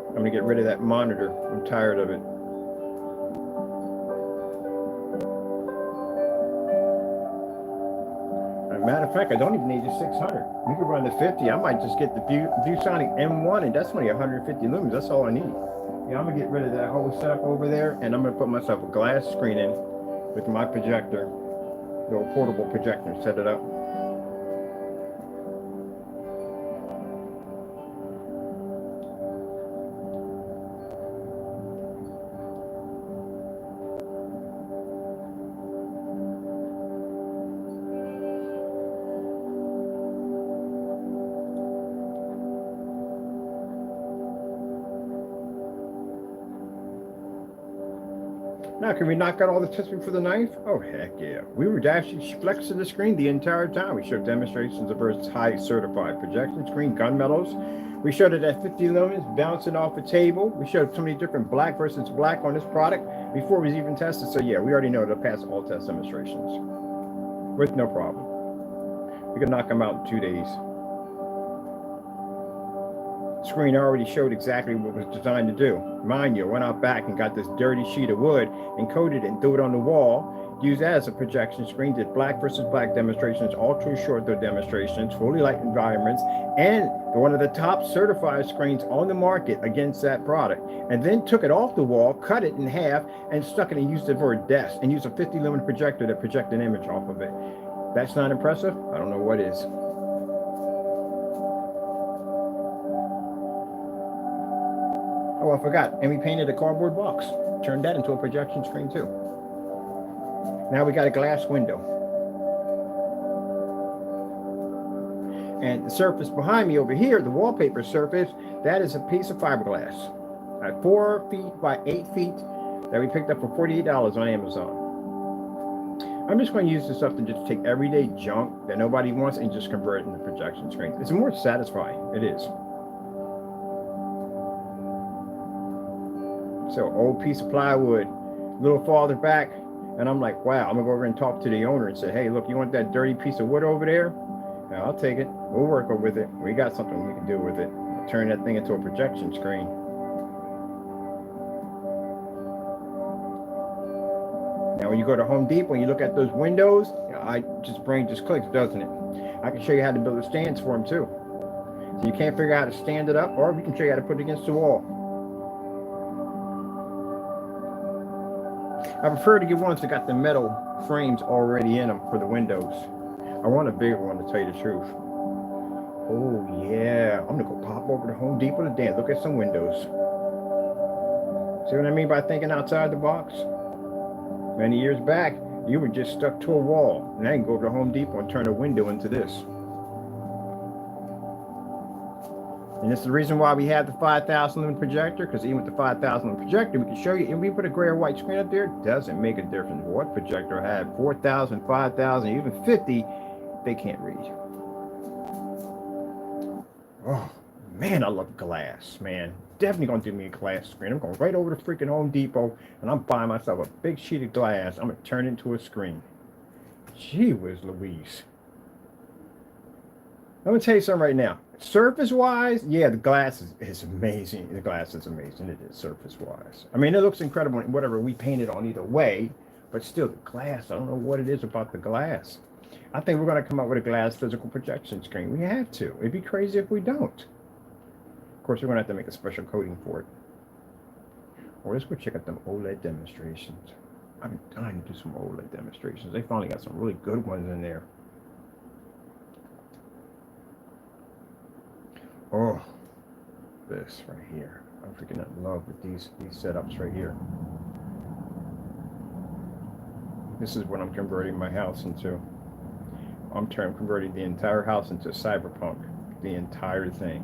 I'm going to get rid of that monitor. I'm tired of it. Matter of fact, I don't even need the 600. We could run the 50. I might just get the ViewSonic M1, and that's only 150 lumens. That's all I need. Yeah, I'm gonna get rid of that whole setup over there, and I'm gonna put myself a glass screen in with my projector, little portable projector, set it up. Now, can we knock out all the testing for the knife? Oh, heck yeah. We were actually flexing the screen the entire time. We showed demonstrations of Earth's high certified projection screen, gunmetals. We showed it at 50 lumens, bouncing off a table. We showed so many different black versus black on this product before it was even tested. So yeah, we already know it'll pass all test demonstrations with no problem. We can knock them out in 2 days. Screen already showed exactly what it was designed to do. Mind you, went out back and got this dirty sheet of wood and coated it and threw it on the wall. Used that as a projection screen, did black versus black demonstrations, all true short throw demonstrations, fully light environments, and one of the top certified screens on the market against that product. And then took it off the wall, cut it in half, and stuck it and used it for a desk, and used a 50 lumen projector to project an image off of it. That's not impressive? I don't know what is. Oh, I forgot. And we painted a cardboard box. Turned that into a projection screen too. Now we got a glass window. And the surface behind me over here, the wallpaper surface, that is a piece of fiberglass. 4 feet by 8 feet that we picked up for $48 on Amazon. I'm just going to use this stuff to just take everyday junk that nobody wants and just convert it into projection screen. It's more satisfying. It is. So old piece of plywood, a little farther back, and I'm like, wow, I'm gonna go over and talk to the owner and say, hey, look, you want that dirty piece of wood over there? Yeah, I'll take it. We'll work with it. We got something we can do with it. Turn that thing into a projection screen. Now, when you go to Home Depot and you look at those windows, brain just clicks, doesn't it? I can show you how to build the stands for them too. So you can't figure out how to stand it up, or we can show you how to put it against the wall. I prefer to get ones that got the metal frames already in them for the windows. I want a bigger one, to tell you the truth. Oh yeah, I'm gonna go pop over to Home Depot today and look at some windows. See what I mean by thinking outside the box? Many years back, you were just stuck to a wall. Now you can go over to Home Depot and turn a window into this. And it's the reason why we have the 5,000 lumen projector, because even with the 5,000 lumen projector, we can show you, if we put a gray or white screen up there, it doesn't make a difference what projector I have, 4,000, 5,000, even 50, they can't read. Oh, man, I love glass, man. Definitely gonna do me a glass screen. I'm going right over to freaking Home Depot, and I'm buying myself a big sheet of glass. I'm gonna turn it into a screen. Gee whiz Louise. I'm gonna tell you something right now. Surface-wise, yeah, the glass is amazing. The glass is amazing. It is surface-wise. I mean, it looks incredible whatever we paint it on either way, but still, the glass, I don't know what it is about the glass. I think we're gonna come up with a glass physical projection screen. We have to. It'd be crazy if we don't. Of course, we're gonna have to make a special coating for it. Or let's go check out them OLED demonstrations. I've been dying to do some OLED demonstrations. They finally got some really good ones in there. Oh, this right here. I'm freaking in love with these setups right here. This is what I'm converting my house into. I'm converting the entire house into cyberpunk. The entire thing.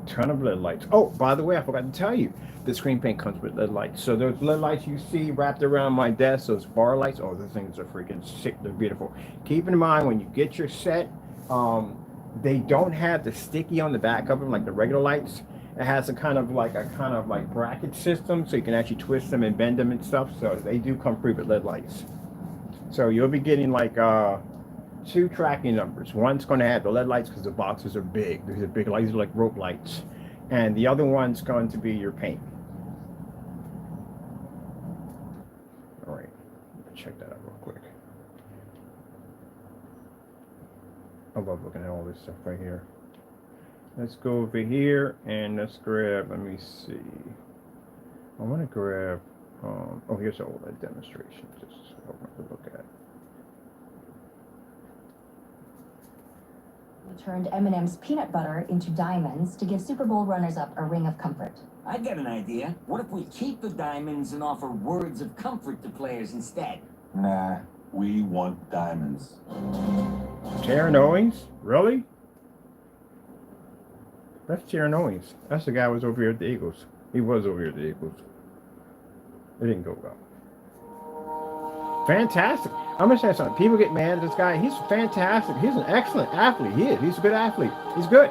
Ton of LED lights. Oh, by the way, I forgot to tell you, the screen paint comes with LED lights. So those LED lights you see wrapped around my desk, those bar lights, oh, those things are freaking sick. They're beautiful. Keep in mind when you get your set, they don't have the sticky on the back of them like the regular lights. It has a kind of like bracket system, so you can actually twist them and bend them and stuff. So they do come free with LED lights. So you'll be getting like 2 tracking numbers. One's going to have the LED lights because the boxes are big. These are big lights, these are like rope lights. And the other one's going to be your paint. All right, check that out real quick. I love looking at all this stuff right here. Let's go over here and let's grab, let me see. I want to grab, oh, here's all that demonstration. Just I want to look at. We turned M&M's peanut butter into diamonds to give Super Bowl runners-up a ring of comfort. I got an idea. What if we keep the diamonds and offer words of comfort to players instead? Nah, we want diamonds. Taron Owens? Really? That's Taron Owens. That's the guy who was over here at the Eagles. He was over here at the Eagles. It didn't go well. Fantastic. I'm going to say something. People get mad at this guy. He's fantastic. He's an excellent athlete. He is. He's a good athlete. He's good.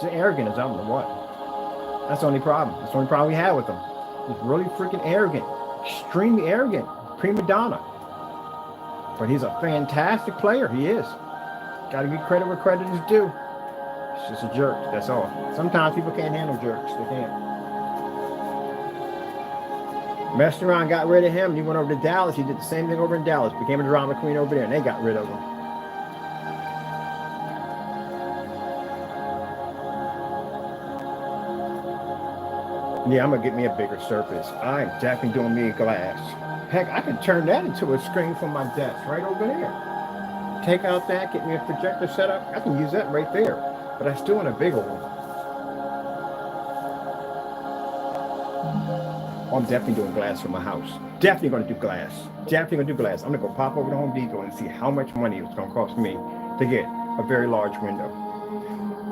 He's arrogant as I don't know what. That's the only problem. That's the only problem we have with him. He's really freaking arrogant. Extremely arrogant. Prima donna. But he's a fantastic player. He is. Got to give credit where credit is due. He's just a jerk. That's all. Sometimes people can't handle jerks. They can't. Messed around, got rid of him. He went over to Dallas. He did the same thing over in Dallas. Became a drama queen over there, and they got rid of him. Yeah, I'm going to get me a bigger surface. I'm definitely doing me a glass. Heck, I can turn that into a screen from my desk right over there. Take out that, get me a projector set up. I can use that right there. But I still want a bigger one. I'm definitely doing glass for my house. Definitely going to do glass. Definitely going to do glass. I'm going to go pop over to Home Depot and see how much money it's going to cost me to get a very large window.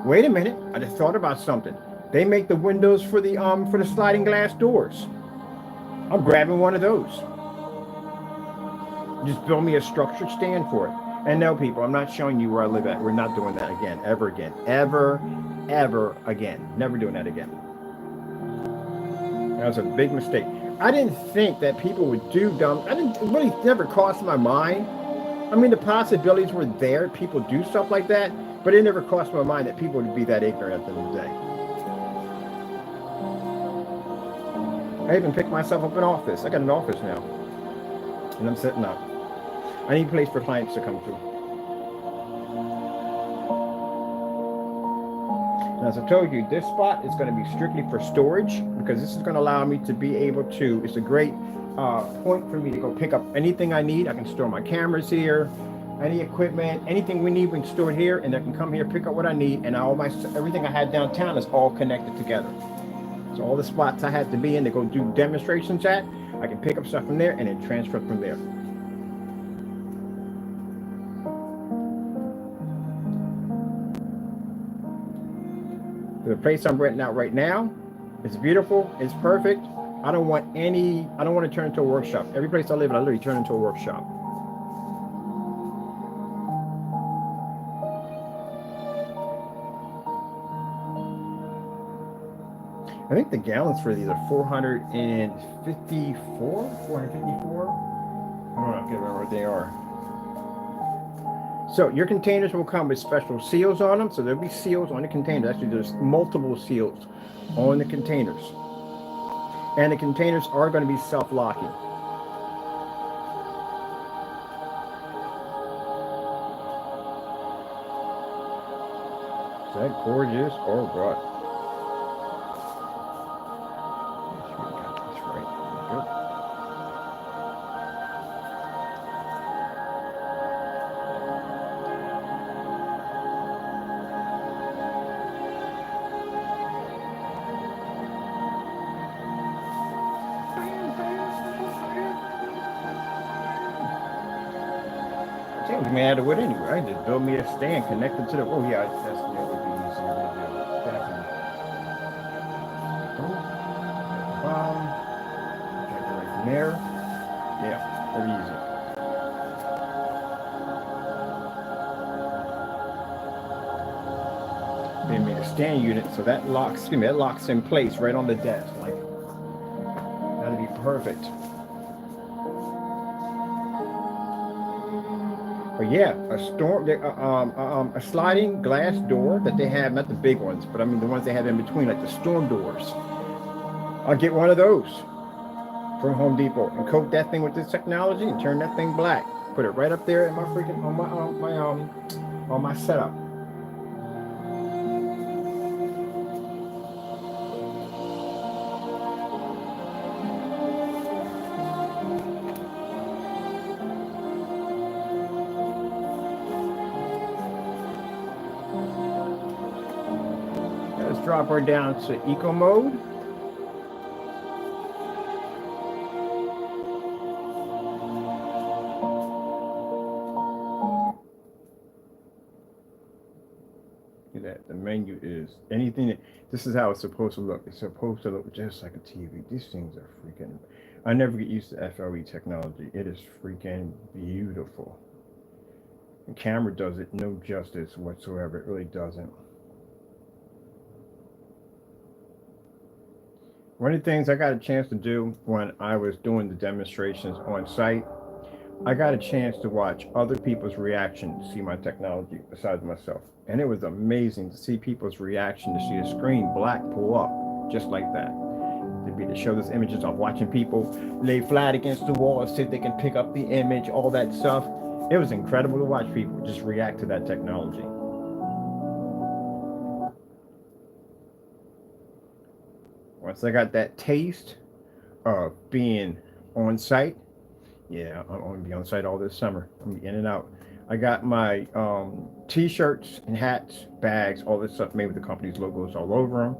Wait a minute. I just thought about something. They make the windows for the sliding glass doors. I'm grabbing one of those. Just build me a structured stand for it. And no, people, I'm not showing you where I live at. We're not doing that again. Ever again. Ever again. Never doing that again. That was a big mistake. I didn't think that people would do dumb. It really never crossed my mind. I mean, the possibilities were there. People do stuff like that. But it never crossed my mind that people would be that ignorant at the end of the day. I even picked myself up an office. I got an office now. And I'm setting up. I need a place for clients to come to. And as I told you, this spot is going to be strictly for storage because this is going to allow me to be able to, it's a great point for me to go pick up anything I need. I can store my cameras here, any equipment, anything we need, we can store it here, and I can come here, pick up what I need, and everything I had downtown is all connected together. So all the spots I had to be in to go do demonstrations at, I can pick up stuff from there and then transfer from there. The place I'm renting out right now, it's beautiful, it's perfect. I don't want to turn into a workshop. Every place I live in, I literally turn into a workshop. I think the gallons for these are 454. I can't remember what they are. So your containers will come with special seals on them. So there'll be seals on the container. Actually, there's multiple seals on the containers. And the containers are going to be self-locking. Is that gorgeous? Oh, God. Make sure we got this right. There we go. It was made out of wood anyway. I just built me a stand connected to the. Oh yeah, that would be easier to do. Definitely. Check it right from there. Yeah, very easy. They made a stand unit, so that locks. Excuse me, that locks in place right on the desk. Like that'd be perfect. But yeah, a sliding glass door that they have, not the big ones, but I mean the ones they have in between, like the storm doors. I'll get one of those from Home Depot and coat that thing with this technology and turn that thing black. Put it right up there in my freaking on my setup. Let's drop her down to eco mode. Look at that. The menu is anything. This is how it's supposed to look. It's supposed to look just like a TV. These things are freaking. I never get used to FLE technology. It is freaking beautiful. The camera does it no justice whatsoever. It really doesn't. One of the things I got a chance to do when I was doing the demonstrations on site, I got a chance to watch other people's reaction to see my technology besides myself. And it was amazing to see people's reaction to see the screen black pull up just like that. To show those images of watching people lay flat against the wall and see if they can pick up the image, all that stuff. It was incredible to watch people just react to that technology. Once I got that taste of being on site, yeah, I'm going to be on site all this summer. I'm going to be in and out. I got my t-shirts and hats, bags, all this stuff made with the company's logos all over them.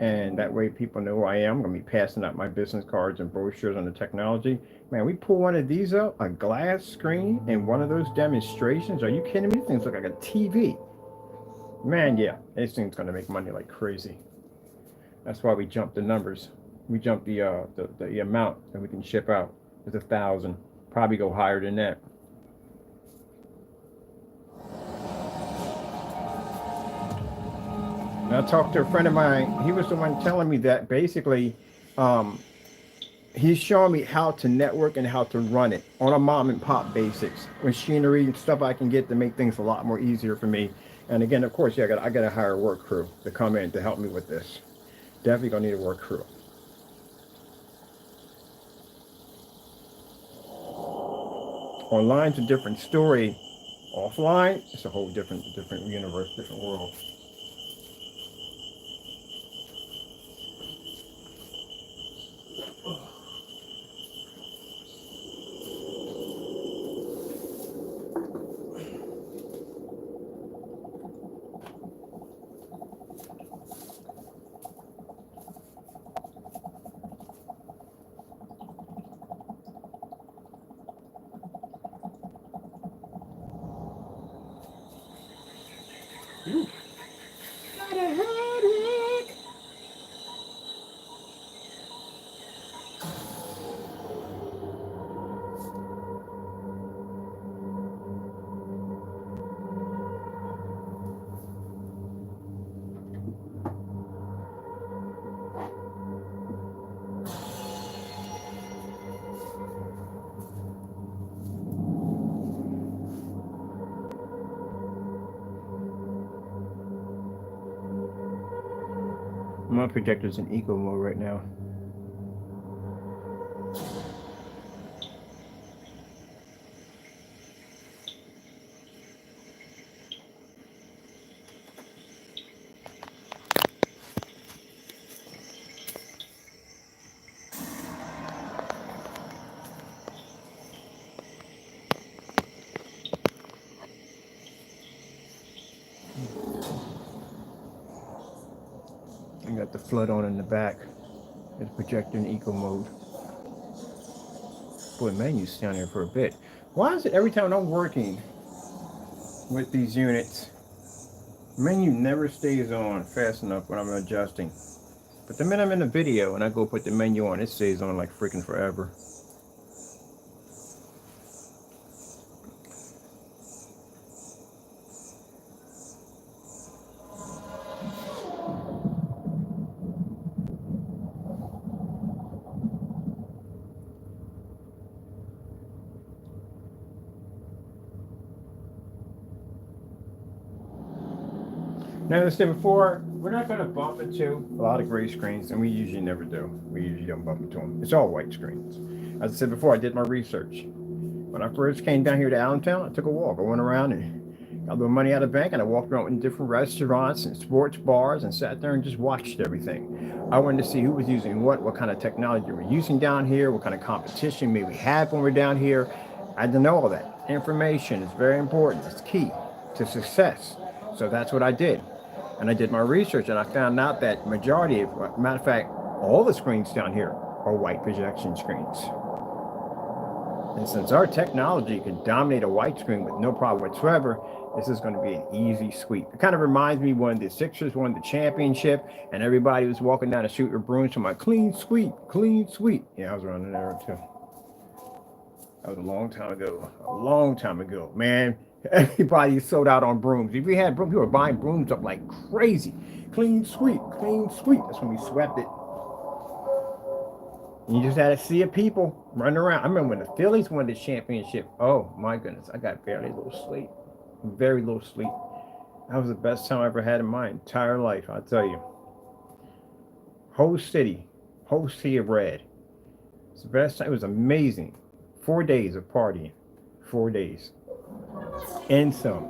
And that way people know who I am. I'm going to be passing out my business cards and brochures on the technology. Man, we pull one of these up, a glass screen, in one of those demonstrations. Are you kidding me? These things look like a TV. Man, yeah, this thing's going to make money like crazy. That's why we jumped the numbers. We jumped the amount that we can ship out. It's 1,000. Probably go higher than that. And I talked to a friend of mine. He was the one telling me that basically he's showing me how to network and how to run it on a mom and pop basics. Machinery and stuff I can get to make things a lot more easier for me. And again, of course, yeah, I got to hire a work crew to come in to help me with this. Definitely gonna need a work crew. Online's a different story. Offline, it's a whole different universe, different world. Ooh. My projector's in eco mode right now. I got the flood on in the back. It's projector in eco mode. Boy, menu's down here for a bit. Why is it every time I'm working with these units, menu never stays on fast enough when I'm adjusting? But the minute I'm in the video and I go put the menu on, it stays on like freaking forever. Now, as I said before, we're not going to bump into a lot of gray screens, and we usually never do. We usually don't bump into them. It's all white screens. As I said before, I did my research. When I first came down here to Allentown, I took a walk. I went around and got a little money out of the bank, and I walked around in different restaurants and sports bars and sat there and just watched everything. I wanted to see who was using what kind of technology we're using down here, what kind of competition maybe we have when we're down here. I had to know all that. Information is very important. It's key to success. So that's what I did. And I did my research, and I found out that majority of, matter of fact, all the screens down here are white projection screens. And since our technology can dominate a white screen with no problem whatsoever, this is going to be an easy sweep. It kind of reminds me when the Sixers won the championship and everybody was walking down the street with brooms from like clean sweep, clean sweep. Yeah, I was running there too. That was a long time ago, man. Everybody sold out on brooms. If we had brooms, we were buying brooms up like crazy. Clean sweep, clean sweep. That's when we swept it. And you just had a sea of people running around. I remember when the Phillies won the championship. Oh my goodness, I got barely a little sleep. Very little sleep. That was the best time I ever had in my entire life, I'll tell you. Whole city of red. It's the best time. It was amazing. 4 days of partying. 4 days. And some.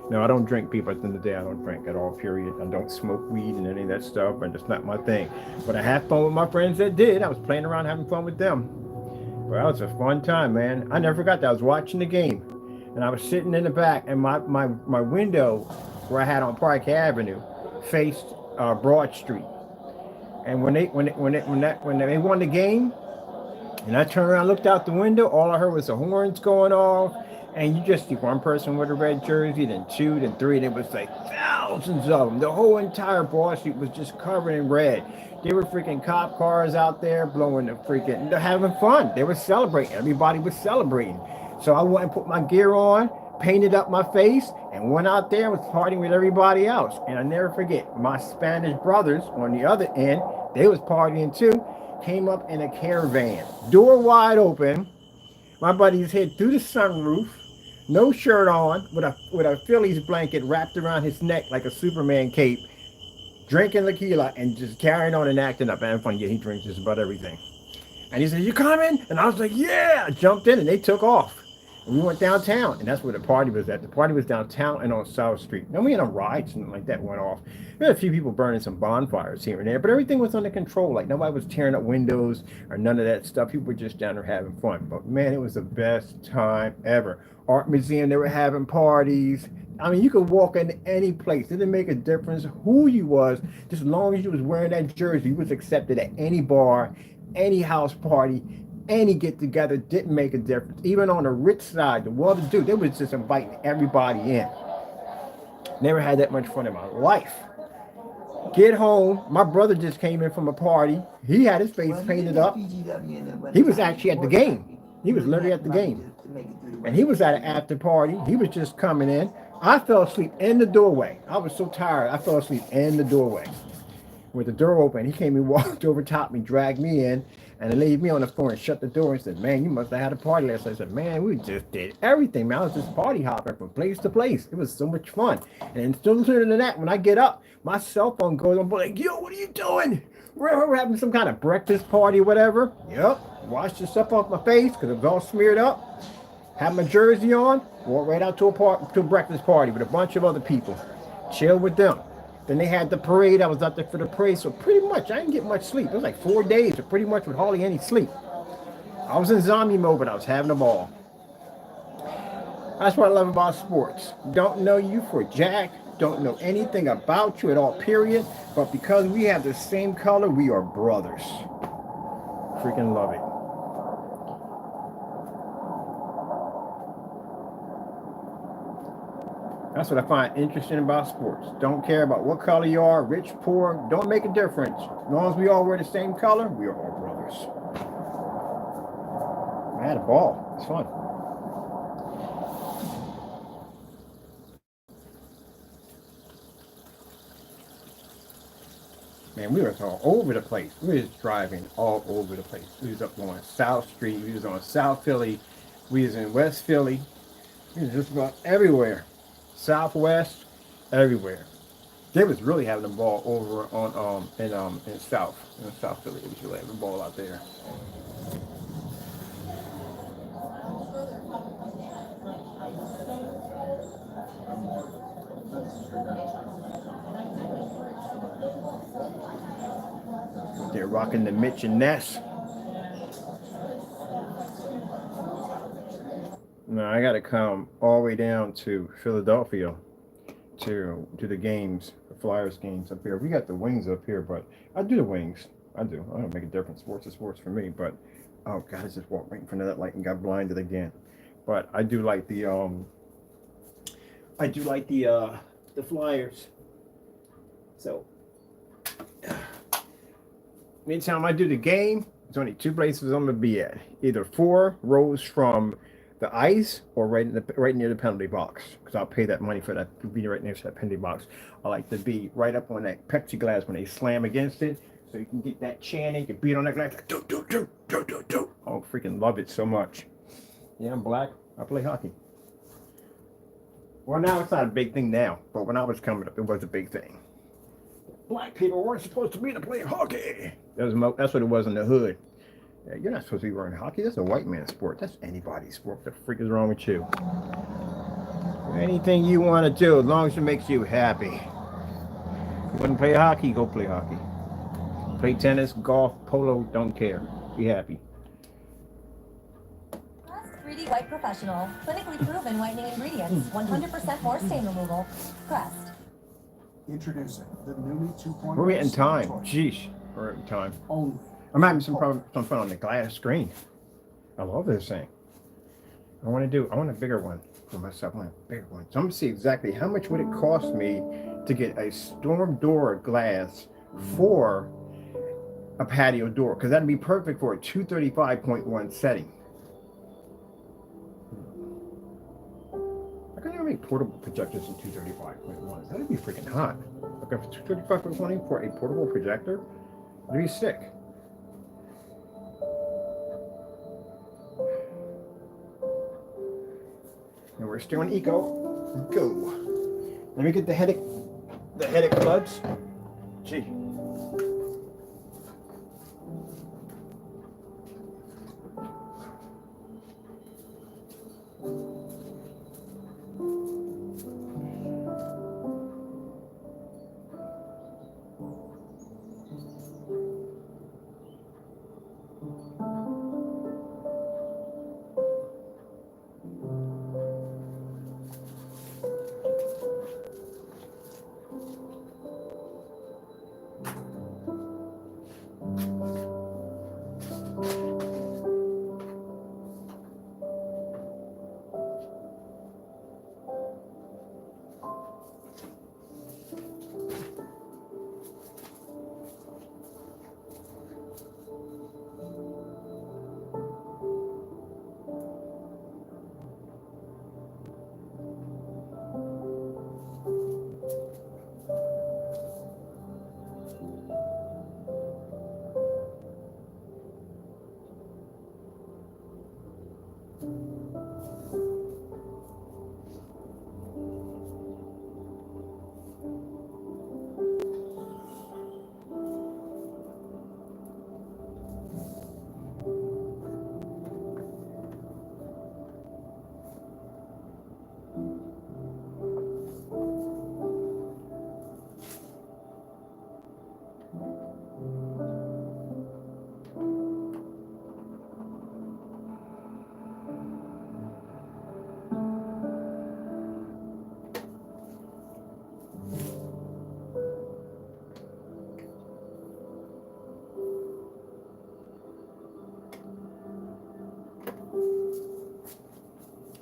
No, I don't drink, people. At the end of the day, I don't drink at all, period. I don't smoke weed and any of that stuff, and it's not my thing. But I had fun with my friends that did. I was playing around, having fun with them. Well, it was a fun time, man. I never forgot that. I was watching the game, and I was sitting in the back, and my window where I had on Park Avenue faced Broad Street. And when they won the game, and I turned around, looked out the window, all I heard was the horns going off. And you just see one person with a red jersey, then two, then three, and it was like thousands of them. The whole entire Broad Street was just covered in red. There were freaking cop cars out there blowing the freaking, they're having fun. They were celebrating. Everybody was celebrating. So I went and put my gear on, painted up my face, and went out there and was partying with everybody else. And I never forget, my Spanish brothers on the other end, they was partying too, came up in a caravan, door wide open. My buddy's head through the sunroof, no shirt on, with a Phillies blanket wrapped around his neck like a Superman cape, drinking tequila and just carrying on and acting up. And fun, yeah, he drinks just about everything. And he said, "You coming?" And I was like, "Yeah!" I jumped in and they took off. And we went downtown, and that's where the party was at. The party was downtown and on South Street. Now, we had a ride, something like that went off. There were a few people burning some bonfires here and there, but everything was under control. Like, nobody was tearing up windows or none of that stuff. People were just down there having fun. But, man, it was the best time ever. Art museum, they were having parties. I mean, you could walk into any place. It didn't make a difference who you was. Just as long as you was wearing that jersey, you was accepted at any bar, any house party, any get together. Didn't make a difference. Even on the rich side, the well-to-do, they was just inviting everybody in. Never had that much fun in my life. Get home, my brother just came in from a party. He had his face painted up. He was actually at the game. He was literally at the game. And he was at an after party. He was just coming in. I fell asleep in the doorway. I was so tired, I fell asleep in the doorway. With the door open, he came and walked over top me, dragged me in. And they leave me on the floor and shut the door and said, man, you must have had a party last night. I said, man, we just did everything, man. I was just party hopping from place to place. It was so much fun. And still sooner than that, when I get up, my cell phone goes on, like, yo, what are you doing? We're having some kind of breakfast party, whatever. Yep. Washed the stuff off my face because it was all smeared up. Had my jersey on. Walked right out to a breakfast party with a bunch of other people. Chill with them. Then they had the parade. I was out there for the parade. So pretty much, I didn't get much sleep. It was like 4 days, but pretty much with hardly any sleep. I was in zombie mode, but I was having a ball. That's what I love about sports. Don't know you for jack. Don't know anything about you at all, period. But because we have the same color, we are brothers. Freaking love it. That's what I find interesting about sports. Don't care about what color you are, rich, poor, don't make a difference. As long as we all wear the same color, we are all brothers. I had a ball. It's fun. Man, we were all over the place. We was driving all over the place. We was up on South Street. We was on South Philly. We was in West Philly. We was just about everywhere. Southwest, everywhere. They was really having the ball over on in South Philly. They was really having the ball out there. They're rocking the Mitch and Ness. No, I got to come all the way down to Philadelphia to the games, the Flyers games up here. We got the wings up here, but I do the wings. I do. I don't make a difference. Sports is sports for me. But oh God, I just walked right in front of that light and got blinded again. But I do like the Flyers. So anytime I do the game, there's only two places I'm gonna be at. Either 4 rows from the ice or right near the penalty box, because I'll pay that money for that to be right next to that penalty box. I like to be right up on that plexiglass when they slam against it, so you can get that chanting, you can beat on that glass, like, do, do, do, do, do, do. Oh, freaking love it so much. Yeah, I'm black. I play hockey. Well, now it's not a big thing now, but when I was coming up, it was a big thing. Black people weren't supposed to be to play hockey. That's what it was in the hood. Yeah, you're not supposed to be wearing hockey. That's a white man's sport. That's anybody's sport. What the freak is wrong with you? Anything you want to do, as long as it makes you happy. You want to play hockey, go play hockey. Play tennis, golf, polo, don't care. Be happy. 3D White Professional. Clinically proven whitening ingredients. 100% more stain removal. Crest. Introducing the new 2.0. We're in time. Jeez. We're in time. Only. I'm having some fun on the glass screen. I love this thing. I want a bigger one for myself. I want a bigger one. So I'm gonna see exactly how much would it cost me to get a storm door glass for a patio door, because that'd be perfect for a 235.1 setting. I can never make portable projectors in 235.1. That'd be freaking hot. Okay, for 235.1 for a portable projector, it'd be sick. And we're still on eco. Go. Let me get the headache plugs. Gee.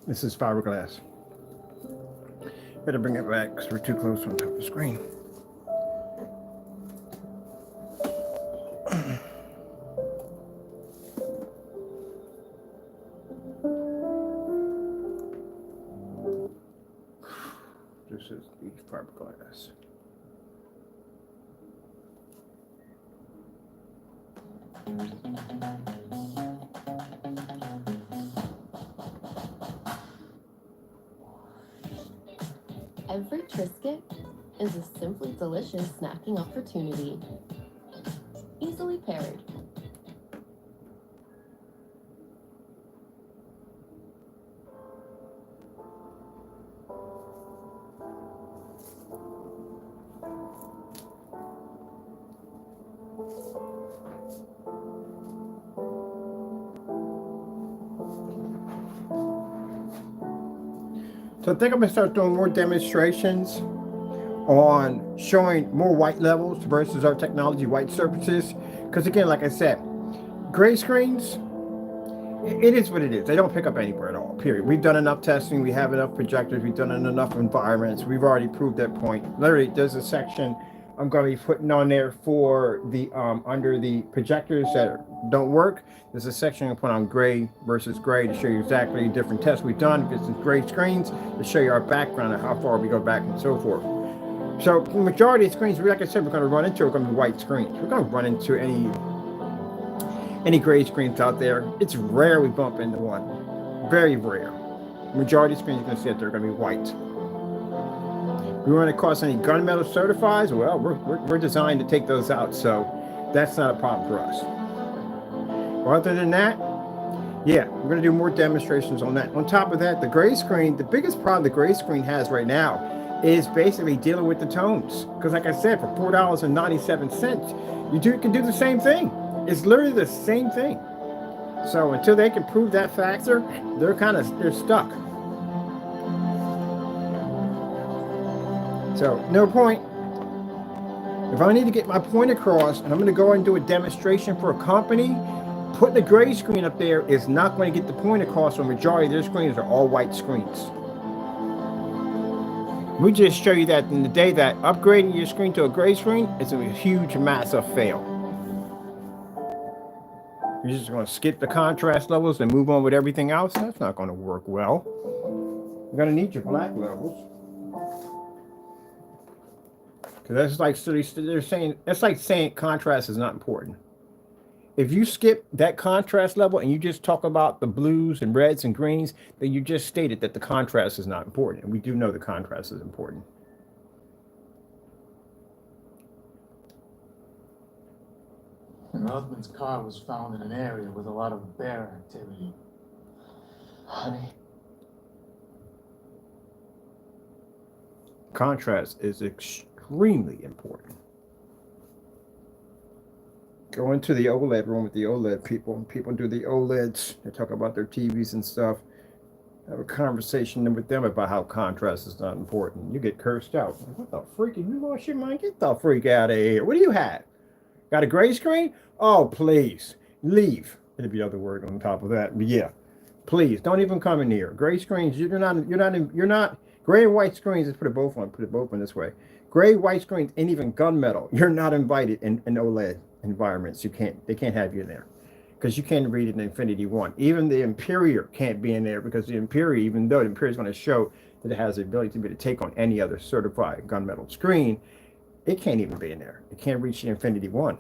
This is fiberglass. Better bring it back because we're too close on top of the screen. This is the fiberglass. Every Triscuit is a simply delicious snacking opportunity. Easily paired. So I think I'm gonna start doing more demonstrations on showing more white levels versus our technology white surfaces. Because again, like I said, gray screens, it is what it is. They don't pick up anywhere at all, period. We've done enough testing. We have enough projectors. We've done it in enough environments. We've already proved that point. Literally, there's a section I'm going to be putting on there for the under the projectors that don't work. There's a section I'm put on gray versus gray to show you exactly the different tests we've done. If it's gray screens, to show you our background and how far we go back and so forth. So the majority of screens, like I said, we're going to run into are going to be white screens. We're going to run into any gray screens out there. It's rare we bump into one. Very rare. Majority of screens you're going to see that they're going to be white. We run across any gunmetal certifies, well, we're designed to take those out, so that's not a problem for us. Well, other than that, yeah, we're going to do more demonstrations on that. On top of that, the gray screen, the biggest problem the gray screen has right now is basically dealing with the tones. Because like I said, for $4.97, you can do the same thing. It's literally the same thing. So until they can prove that factor, they're stuck. So no point. If I need to get my point across and I'm going to go and do a demonstration for a company, putting a gray screen up there is not going to get the point across. The majority of their screens are all white screens. We just show you that in the day that upgrading your screen to a gray screen is a huge, massive fail. You're just going to skip the contrast levels and move on with everything else. That's not going to work well. You're going to need your black levels. Because that's like they're saying, it's like saying contrast is not important. If you skip that contrast level and you just talk about the blues and reds and greens, then you just stated that the contrast is not important. And we do know the contrast is important. An husband's car was found in an area with a lot of bear activity. Honey. Contrast is extremely important. Go into the OLED room with the OLED people. People do the OLEDs. They talk about their TVs and stuff. Have a conversation with them about how contrast is not important. You get cursed out. What the freak? You lost your mind? Get the freak out of here. What do you have? Got a gray screen? Oh, please. Leave. It'd be other word on top of that. But yeah. Please don't even come in here. Gray screens, you're not gray and white screens, let's put it both on this way. Gray, white screens ain't even gunmetal. You're not invited in OLED environments. They can't have you in there. Because you can't read it in Infinity 1. Even the Imperial can't be in there because the Imperial, even though the Imperial is going to show that it has the ability to be to take on any other certified gunmetal screen, it can't even be in there. It can't reach the Infinity 1.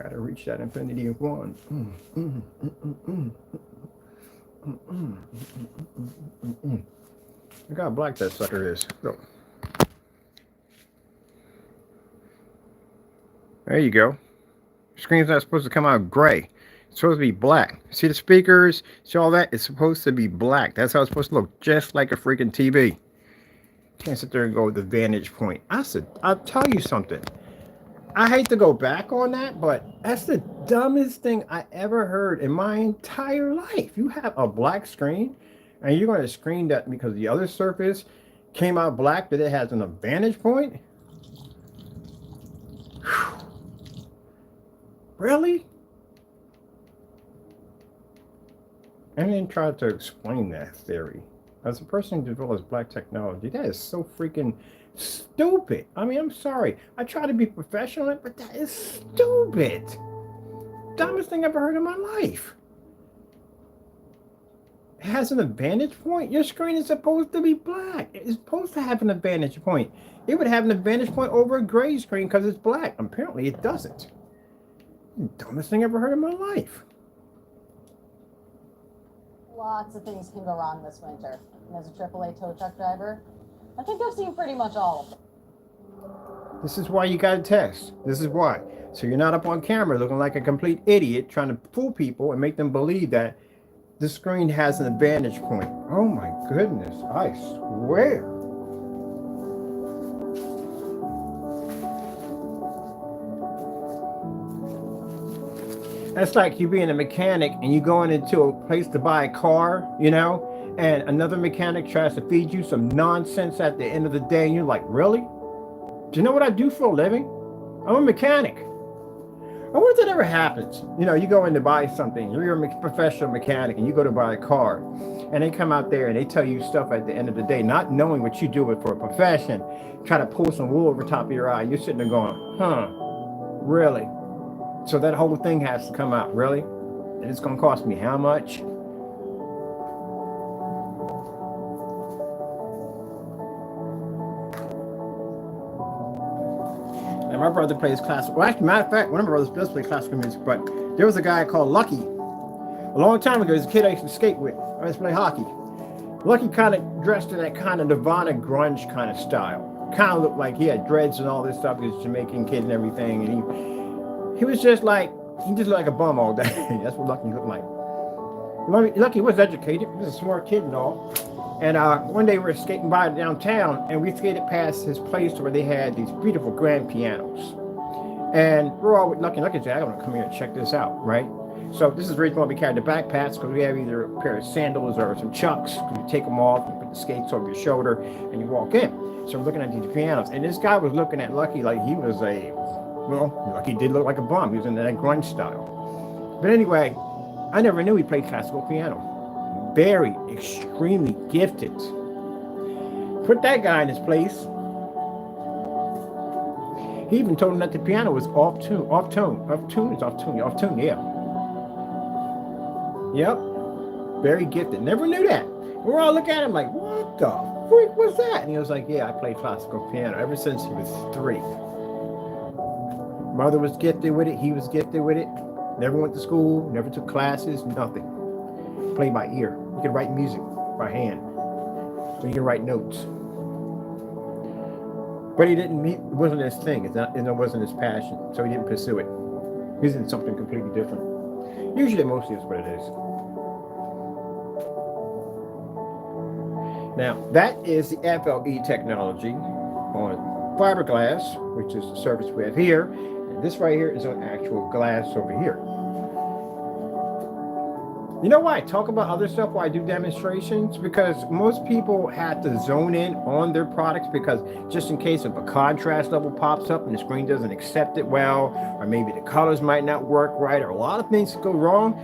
Gotta reach that Infinity 1. Look how black that sucker is. So, there you go. Screen's not supposed to come out gray. It's supposed to be black. See the speakers? See all that? It's supposed to be black. That's how it's supposed to look. Just like a freaking TV. Can't sit there and go with the vantage point. I'll tell you something. I hate to go back on that, but that's the dumbest thing I ever heard in my entire life. You have a black screen, and you're going to screen that because the other surface came out black, that it has an vantage point? Whew. Really? and then try to explain that theory. As a person who develops black technology, that is so freaking stupid. I mean, I'm sorry. I try to be professional, but that is stupid. Dumbest thing I've ever heard in my life. It has an advantage point. Your screen is supposed to be black. It's supposed to have an advantage point. It would have an advantage point over a gray screen because it's black. Apparently, it doesn't. Dumbest thing I've ever heard in my life. Lots of things can go wrong this winter. And as a AAA tow truck driver, I think I've seen pretty much all of them. This is why you got to test. This is why. So you're not up on camera looking like a complete idiot trying to fool people and make them believe that the screen has an advantage point. Oh my goodness, I swear. That's like you being a mechanic and you going into a place to buy a car, you know, and another mechanic tries to feed you some nonsense at the end of the day, and you're like, really? Do you know what I do for a living? I'm a mechanic. I wonder if that ever happens. You know, you go in to buy something, you're a professional mechanic, and you go to buy a car, and they come out there and they tell you stuff at the end of the day, not knowing what you do it for a profession, try to pull some wool over top of your eye, and you're sitting there going, huh, really? So that whole thing has to come out, really? And it's going to cost me how much? And my brother plays classical. Well, actually, matter of fact, one of my brothers does play classical music, but there was a guy called Lucky. A long time ago, he was a kid I used to skate with. I used to play hockey. Lucky kind of dressed in that kind of Nirvana grunge kind of style. Kind of looked like he had dreads and all this stuff. He was a Jamaican kid and everything, and he was just like, he just looked like a bum all day. That's what Lucky looked like. Lucky was educated. He was a smart kid and all. And one day we were skating by downtown, and we skated past his place where they had these beautiful grand pianos. And we're all with Lucky. Lucky said, I want to come here and check this out, right? So this is the reason why we carried the backpacks, because we have either a pair of sandals or some chucks. You take them off, you put the skates over your shoulder, and you walk in. So we're looking at these pianos. And this guy was looking at Lucky like he was Lucky did look like a bum. He was in that grunge style. But anyway, I never knew he played classical piano. Very, extremely gifted. Put that guy in his place. He even told him that the piano was off tune, yeah. Yep, very gifted. Never knew that. We're all looking at him like, what the freak was that? And he was like, yeah, I played classical piano ever since he was 3. Mother was gifted with it, he was gifted with it. Never went to school, never took classes, nothing. Played by ear. You could write music by hand. So you can write notes. But it wasn't his thing. It wasn't his passion. So he didn't pursue it. He was in something completely different. Usually mostly is what it is. Now, that is the FLE technology on fiberglass, which is the surface we have here. And this right here is on actual glass over here. You know why I talk about other stuff, why I do demonstrations? Because most people have to zone in on their products, because just in case if a contrast level pops up and the screen doesn't accept it well, or maybe the colors might not work right, or a lot of things go wrong.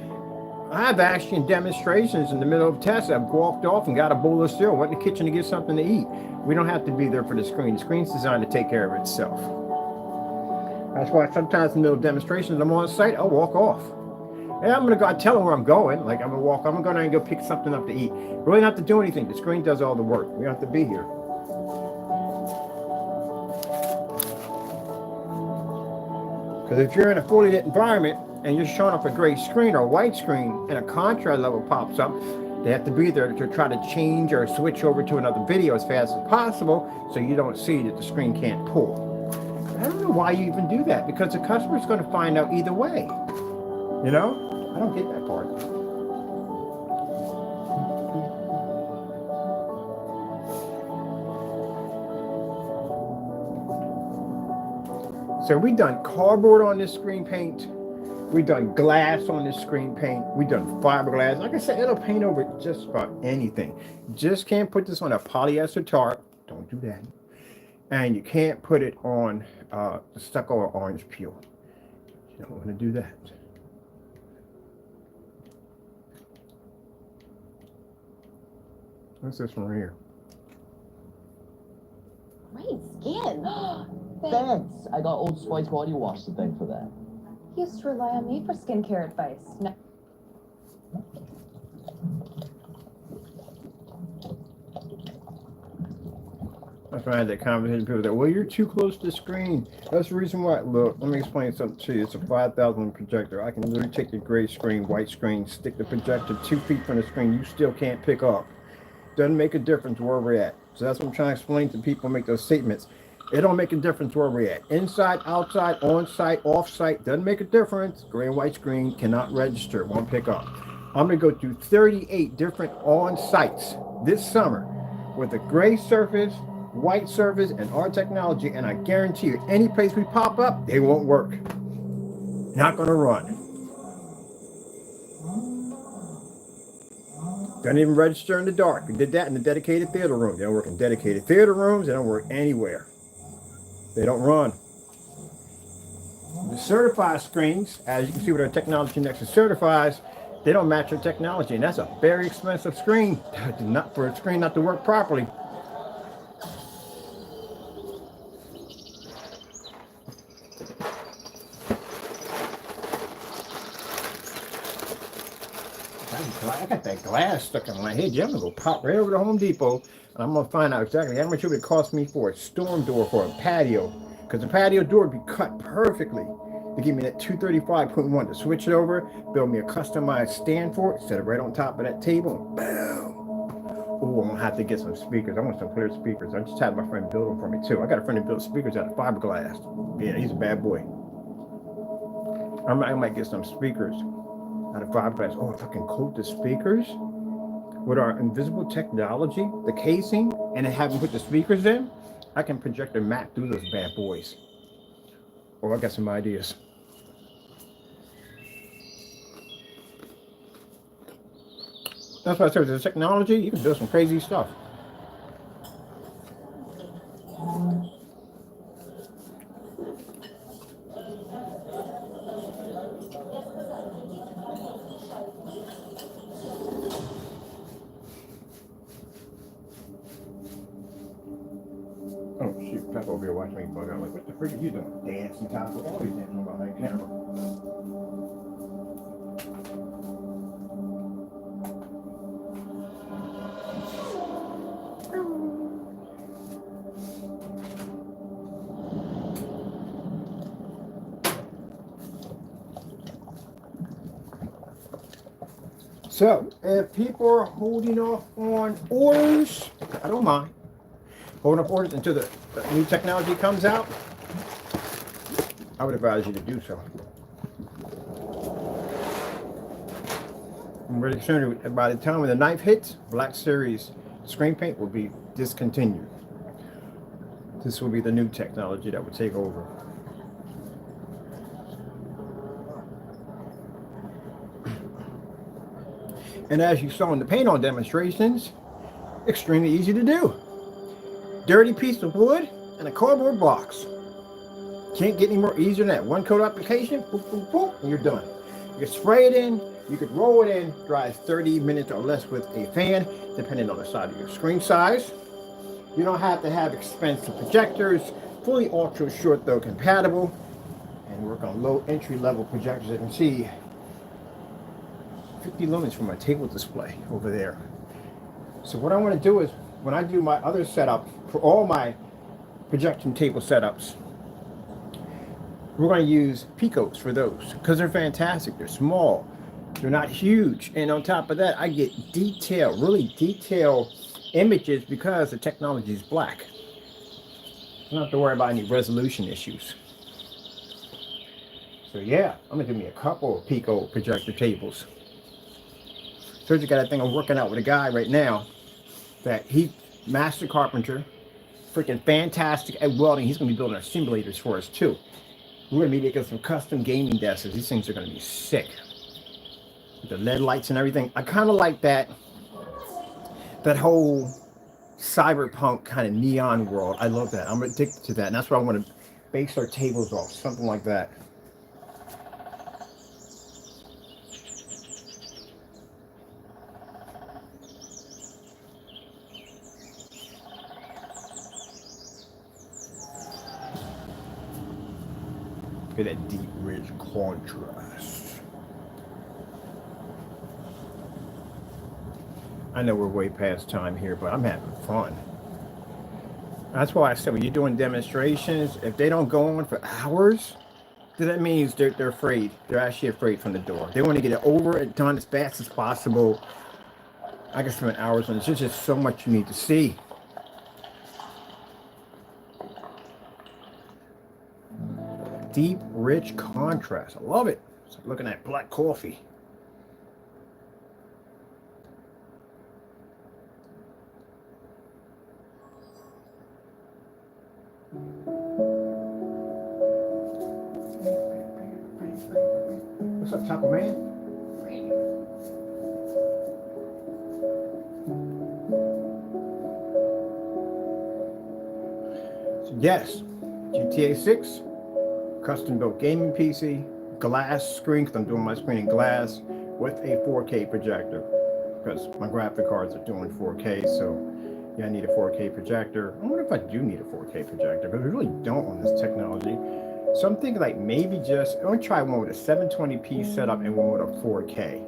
I've actually in demonstrations in the middle of tests, I've walked off and got a bowl of cereal, went in the kitchen to get something to eat. We don't have to be there for the screen. The screen's designed to take care of itself. That's why sometimes in the middle of demonstrations, I'm on site, I'll walk off. And I'm gonna go, I tell them where I'm going. Like I'm gonna go and go pick something up to eat. Really not to do anything. The screen does all the work. We don't have to be here. Because if you're in a fully lit environment and you're showing off a gray screen or a white screen and a contrast level pops up, they have to be there to try to change or switch over to another video as fast as possible so you don't see that the screen can't pull. I don't know why you even do that, because the customer's going to find out either way. You know? I don't get that part. So we done cardboard on this screen paint. We done glass on this screen paint. We done fiberglass. Like I said, it'll paint over just about anything. Just can't put this on a polyester tarp. Don't do that. And you can't put it on the stucco or orange peel. You don't want to do that. What's this one right here? Great skin. Thanks. I got Old Spice body wash to thank for that. He used to rely on me for skincare advice. No. That's why I had that conversation with people that, well, you're too close to the screen. That's the reason why. Look, let me explain something to you. It's a 5,000 projector. I can literally take the gray screen, white screen, stick the projector 2 feet from the screen. You still can't pick up. Doesn't make a difference where we're at. So that's what I'm trying to explain to people, make those statements. It don't make a difference where we're at. Inside, outside, on site, off site, doesn't make a difference. Gray and white screen cannot register, won't pick up. I'm gonna go through 38 different on sites this summer with a gray surface, white surface, and our technology, and I guarantee you, any place we pop up, they won't work. Not gonna run. Don't even register in the dark. We did that in the dedicated theater room. They don't work in dedicated theater rooms. They don't work anywhere. They don't run. The certified screens, as you can see with our technology next to certifies, they don't match our technology, and that's a very expensive screen. Not for a screen not to work properly. I got that glass stuck in my head. Yeah, I'm gonna go pop right over to Home Depot, and I'm gonna find out exactly how much it would cost me for a storm door for a patio, because the patio door would be cut perfectly. They give me that 235.1 to switch it over, build me a customized stand for it, set it right on top of that table, and boom. Oh, I'm gonna have to get some speakers. I want some clear speakers. I just had my friend build them for me too. I got a friend that builds speakers out of fiberglass. Yeah, he's a bad boy. I might get some speakers out of fiberglass. Oh, if I can coat the speakers with our invisible technology, the casing, and then have them put the speakers in, I can project a map through those bad boys. Oh, I got some ideas. That's why I said with the technology, you can do some crazy stuff. Oh shoot, Pep over here watching me bug out. Like, what the frick are you doing? Dancing top of all these dancing behind the camera. So, if people are holding off on orders, I don't mind. Holding up orders until the new technology comes out, I would advise you to do so. I'm really concerned that by the time when the knife hits, Black Series screen paint will be discontinued. This will be the new technology that will take over. And as you saw in the paint on demonstrations, extremely easy to do. Dirty piece of wood and a cardboard box. Can't get any more easier than that. One coat application, boop, boop, boop, and you're done. You can spray it in, you could roll it in, dries 30 minutes or less with a fan, depending on the size of your screen size. You don't have to have expensive projectors, fully ultra short though compatible, and work on low entry level projectors. You can see 50 lumens from my table display over there. So what I want to do is, when I do my other setup, for all my projection table setups, we're going to use Picos for those, because they're fantastic. They're small, they're not huge, and on top of that, I get detailed, really detailed images because the technology is black. I don't have to worry about any resolution issues. So yeah, I'm going to do me a couple of Pico projector tables. So you got a thing I'm working out with a guy right now that he master carpenter, freaking fantastic at welding. He's going to be building our simulators for us too. We're going to be making some custom gaming desks. These things are going to be sick. With the LED lights and everything. I kind of like that whole cyberpunk kind of neon world. I love that. I'm addicted to that. And that's what I want to base our tables off. Something like that. Get that deep, rich contrast. I know we're way past time here, but I'm having fun. That's why I said when you're doing demonstrations, if they don't go on for hours, then that means they're afraid. They're actually afraid from the door. They want to get it over and done as fast as possible. I can spend hours on this. There's just so much you need to see. Deep, rich contrast. I love it. It's like looking at black coffee. What's up, Taco Man? So yes, GTA 6. Custom built gaming PC, glass screen, because I'm doing my screen in glass, with a 4K projector, because my graphic cards are doing 4K, so yeah, I need a 4K projector. I wonder if I do need a 4K projector, but we really don't on this technology. So I'm thinking like maybe just, I'm going to try one with a 720p setup and one with a 4K.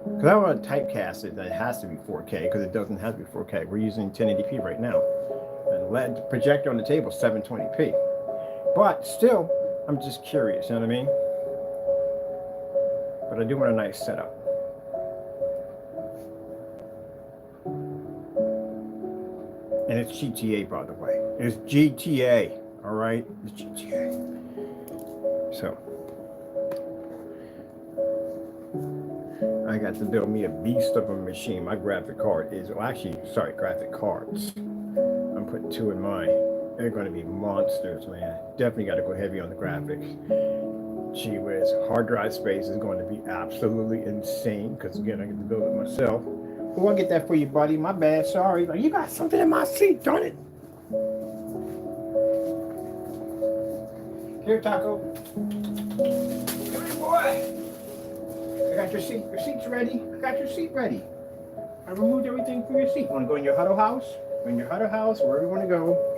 Because I want to typecast it that it has to be 4K, because it doesn't have to be 4K. We're using 1080p right now. And LED projector on the table, 720p. But still, I'm just curious, you know what I mean? But I do want a nice setup. And it's GTA, by the way. It's GTA, all right? It's GTA. So, I got to build me a beast of a machine. My graphic card is, well, actually, sorry, graphic cards. I'm putting 2 in mine. They're going to be monsters, man. Definitely got to go heavy on the graphics. Gee whiz, hard drive space is going to be absolutely insane, because again, I get to build it myself. Oh, I'll get that for you, buddy. My bad, sorry. Like, you got something in my seat, darn it. Here, Taco. Come here, boy. I got your seat. Your seat's ready. I got your seat ready. I removed everything from your seat. You want to go in your huddle house? Go in your huddle house, wherever you want to go.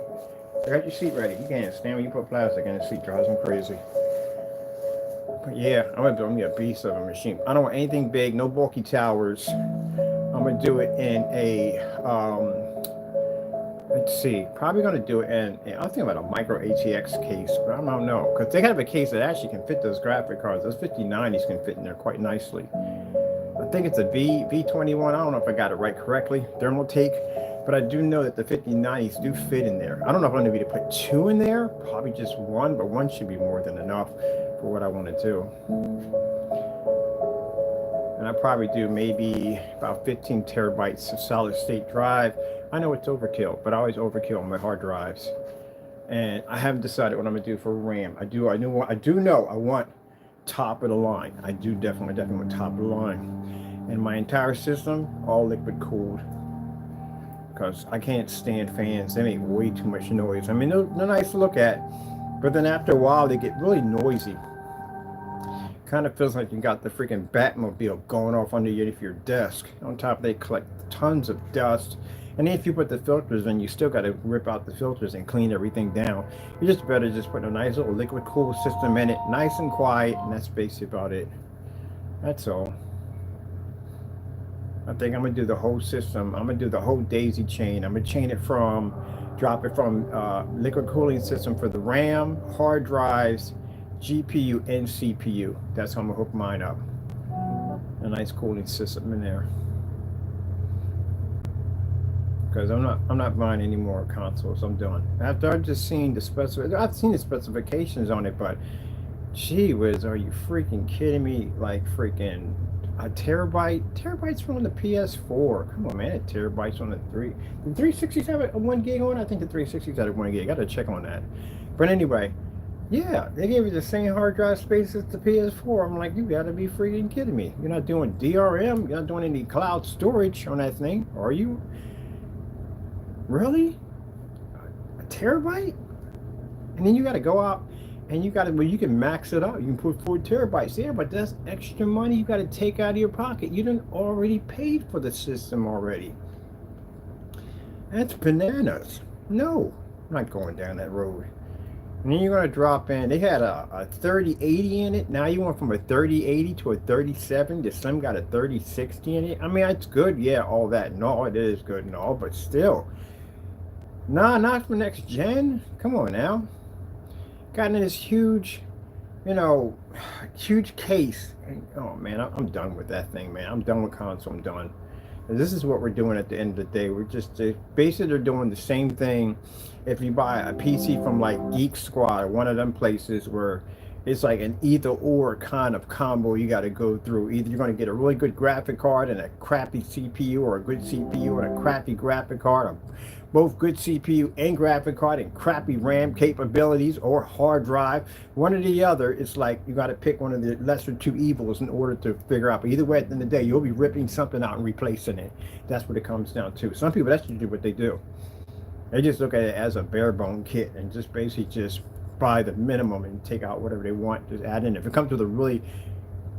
I got your seat ready. You can't stand when you put plastic in the seat. Drives them crazy. But yeah, I'm going to build me a beast of a machine. I don't want anything big. No bulky towers. I'm going to do it in a, let's see. Probably going to do it in, I'm thinking about a micro ATX case. But I don't know. Because they have a case that actually can fit those graphic cards. Those 5090s can fit in there quite nicely. I think it's a V21. I don't know if I got it right correctly. Thermal take. But I do know that the 5090s do fit in there. I don't know if I'm going to be able to put 2 in there. Probably just 1, but 1 should be more than enough for what I want to do. And I probably do maybe about 15 terabytes of solid state drive. I know it's overkill, but I always overkill on my hard drives. And I haven't decided what I'm going to do for RAM. I do know I want top of the line. I do definitely want top of the line. And my entire system, all liquid cooled. Because I can't stand fans. They make way too much noise. I mean, they're nice to look at, but then after a while, they get really noisy. Kind of feels like you got the freaking Batmobile going off underneath your desk. On top, they collect tons of dust. And then if you put the filters in, you still got to rip out the filters and clean everything down. You just better just put a nice little liquid cool system in it, nice and quiet, and that's basically about it. That's all. I think I'm going to do the whole system. I'm going to do the whole daisy chain. I'm going to chain it from, drop it from liquid cooling system for the RAM, hard drives, GPU, and CPU. That's how I'm going to hook mine up. A nice cooling system in there. Because I'm not buying any more consoles. I'm done. After I've just seen the I've seen the specifications on it, but gee whiz, are you freaking kidding me? Like freaking a terabyte? Terabytes from the PS4. Come on, man. A terabytes on the 3. The 360s have a 1 gig on it? I think the 360s had a 1 gig. I gotta check on that. But anyway, yeah, they gave you the same hard drive space as the PS4. I'm like, you gotta be freaking kidding me. You're not doing DRM. You're not doing any cloud storage on that thing, are you? Really? A terabyte? And then you gotta go out and you gotta, well, you can max it out. You can put 4 terabytes there, but that's extra money you gotta take out of your pocket. You done already paid for the system already. That's bananas. No, I'm not going down that road. And then you're going to drop in, they had a 3080 in it. Now you went from a 3080 to a 3070. Some got a 3060 in it. I mean, it's good, yeah, all that and all. It is good and all, but still. Nah, not for next gen. Come on now. Got in this huge, you know, huge case. And, oh, man, I'm done with that thing, man. I'm done with console. I'm done. And this is what we're doing at the end of the day. We're just, basically, they're doing the same thing. If you buy a PC from like Geek Squad, one of them places where it's like an either or kind of combo you got to go through. Either you're going to get a really good graphic card and a crappy CPU, or a good CPU and a crappy graphic card, or both good CPU and graphic card and crappy RAM capabilities, or hard drive. One or the other. It's like you got to pick one of the lesser two evils in order to figure out. But either way, at the end of the day, you'll be ripping something out and replacing it. That's what it comes down to. Some people, that's usually what they do. They just look at it as a bare bone kit and just basically just buy the minimum and take out whatever they want, just add in. If it comes with a really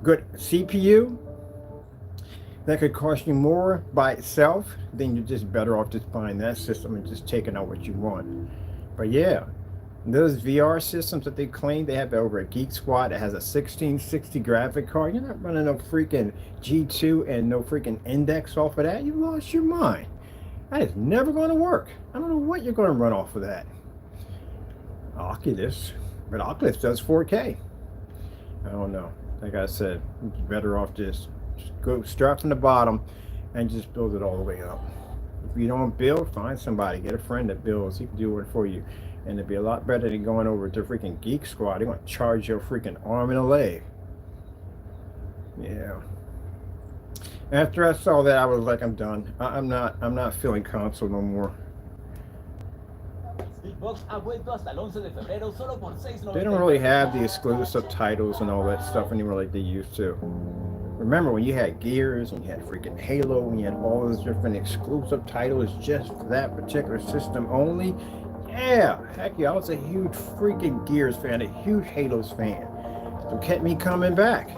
good CPU that could cost you more by itself, then you're just better off just buying that system and just taking out what you want. But yeah, those VR systems that they claim they have over at Geek Squad that has a 1660 graphic card, you're not running no freaking G2 and no freaking index off of that. You lost your mind. That is never going to work. I don't know what you're going to run off of that. Oculus, but Oculus does 4K. I don't know. Like I said, it's better off just go start from the bottom and just build it all the way up. If you don't build, find somebody. Get a friend that builds. He can do it for you. And it'd be a lot better than going over to freaking Geek Squad. They're going to charge your freaking arm and a leg. Yeah. After I saw that, I was like, I'm done. I'm not feeling console no more. They don't really have the exclusive titles and all that stuff anymore like they used to. Remember when you had Gears and you had freaking Halo and you had all those different exclusive titles just for that particular system only? Yeah, heck yeah, I was a huge freaking Gears fan, a huge Halos fan. So it kept me coming back.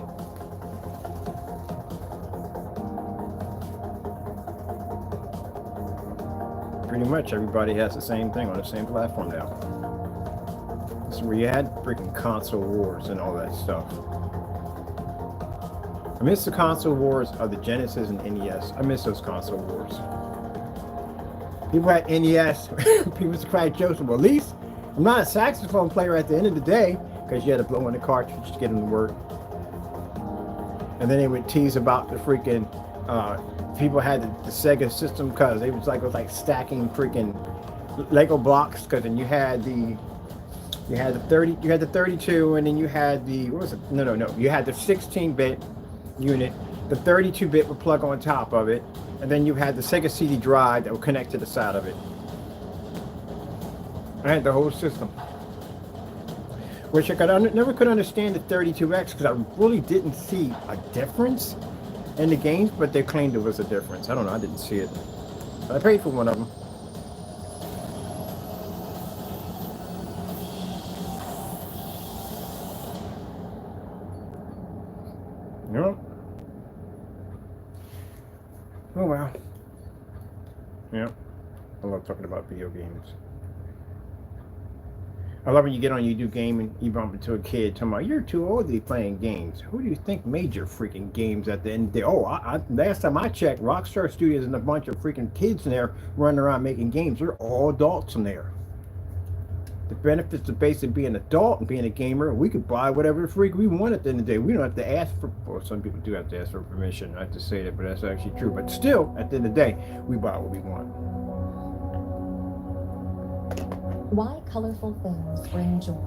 Pretty much everybody has the same thing on the same platform now. So where you had freaking console wars and all that stuff. I miss the console wars of the Genesis and NES. I miss those console wars. People had NES. People cried Joseph. Well, at least I'm not a saxophone player at the end of the day, because you had to blow in the cartridge to get them to work. And then they would tease about the freaking people had the Sega system because it was like stacking freaking Lego blocks, because then you had the 32, and then you had the what was it? No. You had the 16-bit unit, the 32-bit would plug on top of it, and then you had the Sega CD drive that would connect to the side of it. I had the whole system. Which I never could understand the 32X, because I really didn't see a difference in the games, but they claimed there was a difference. I don't know, I didn't see it. But I paid for one of them. No. Oh well. Yeah. I love talking about video games. I love when you get on, you do gaming, you bump into a kid talking about, you're too old to be playing games. Who do you think made your freaking games at the end of the day? Oh, last time I checked, Rockstar Studios and a bunch of freaking kids in there running around making games. They're all adults in there. The benefits of basically being an adult and being a gamer, we could buy whatever freak we want at the end of the day. We don't have to ask for, well, some people do have to ask for permission, not to say that, but that's actually true. But still, at the end of the day, we buy what we want. Why colorful things bring joy.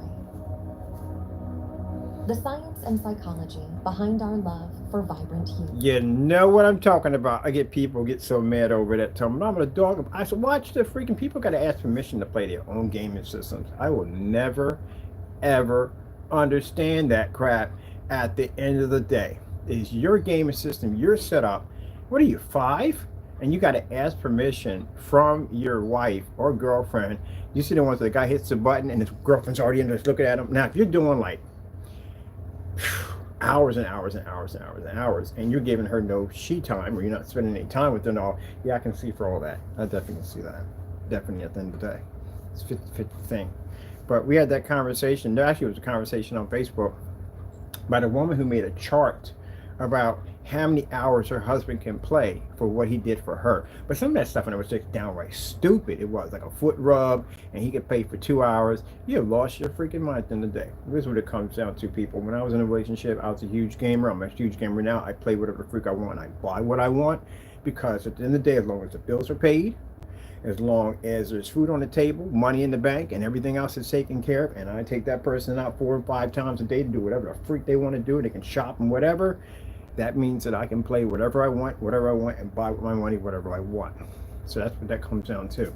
The science and psychology behind our love for vibrant hues. You know what I'm talking about. I get people get so mad over that. Tell me, I'm gonna dog. I said, watch the freaking people got to ask permission to play their own gaming systems. I will never, ever understand that crap. At the end of the day, is your gaming system, your setup. What are you, 5? And you got to ask permission from your wife or girlfriend. You see the ones that the guy hits the button and his girlfriend's already in there looking at him. Now, if you're doing like hours and hours and hours and hours and hours, and you're giving her no she time, or you're not spending any time with her and all, yeah, I can see for all that. I definitely see that. Definitely at the end of the day. It's a 50-50 thing. But we had that conversation. There actually was a conversation on Facebook by the woman who made a chart about how many hours her husband can play for what he did for her. But some of that stuff in it was just downright stupid. It was like a foot rub, and he could pay for 2 hours. You have lost your freaking mind at the end of the day. This is what it comes down to, people. When I was in a relationship, I was a huge gamer. I'm a huge gamer now. I play whatever freak I want. I buy what I want, because at the end of the day, as long as the bills are paid, as long as there's food on the table, money in the bank, and everything else is taken care of, and I take that person out 4 or 5 times a day to do whatever the freak they want to do, they can shop and whatever, that means that I can play whatever I want, and buy with my money whatever I want. So that's what that comes down to.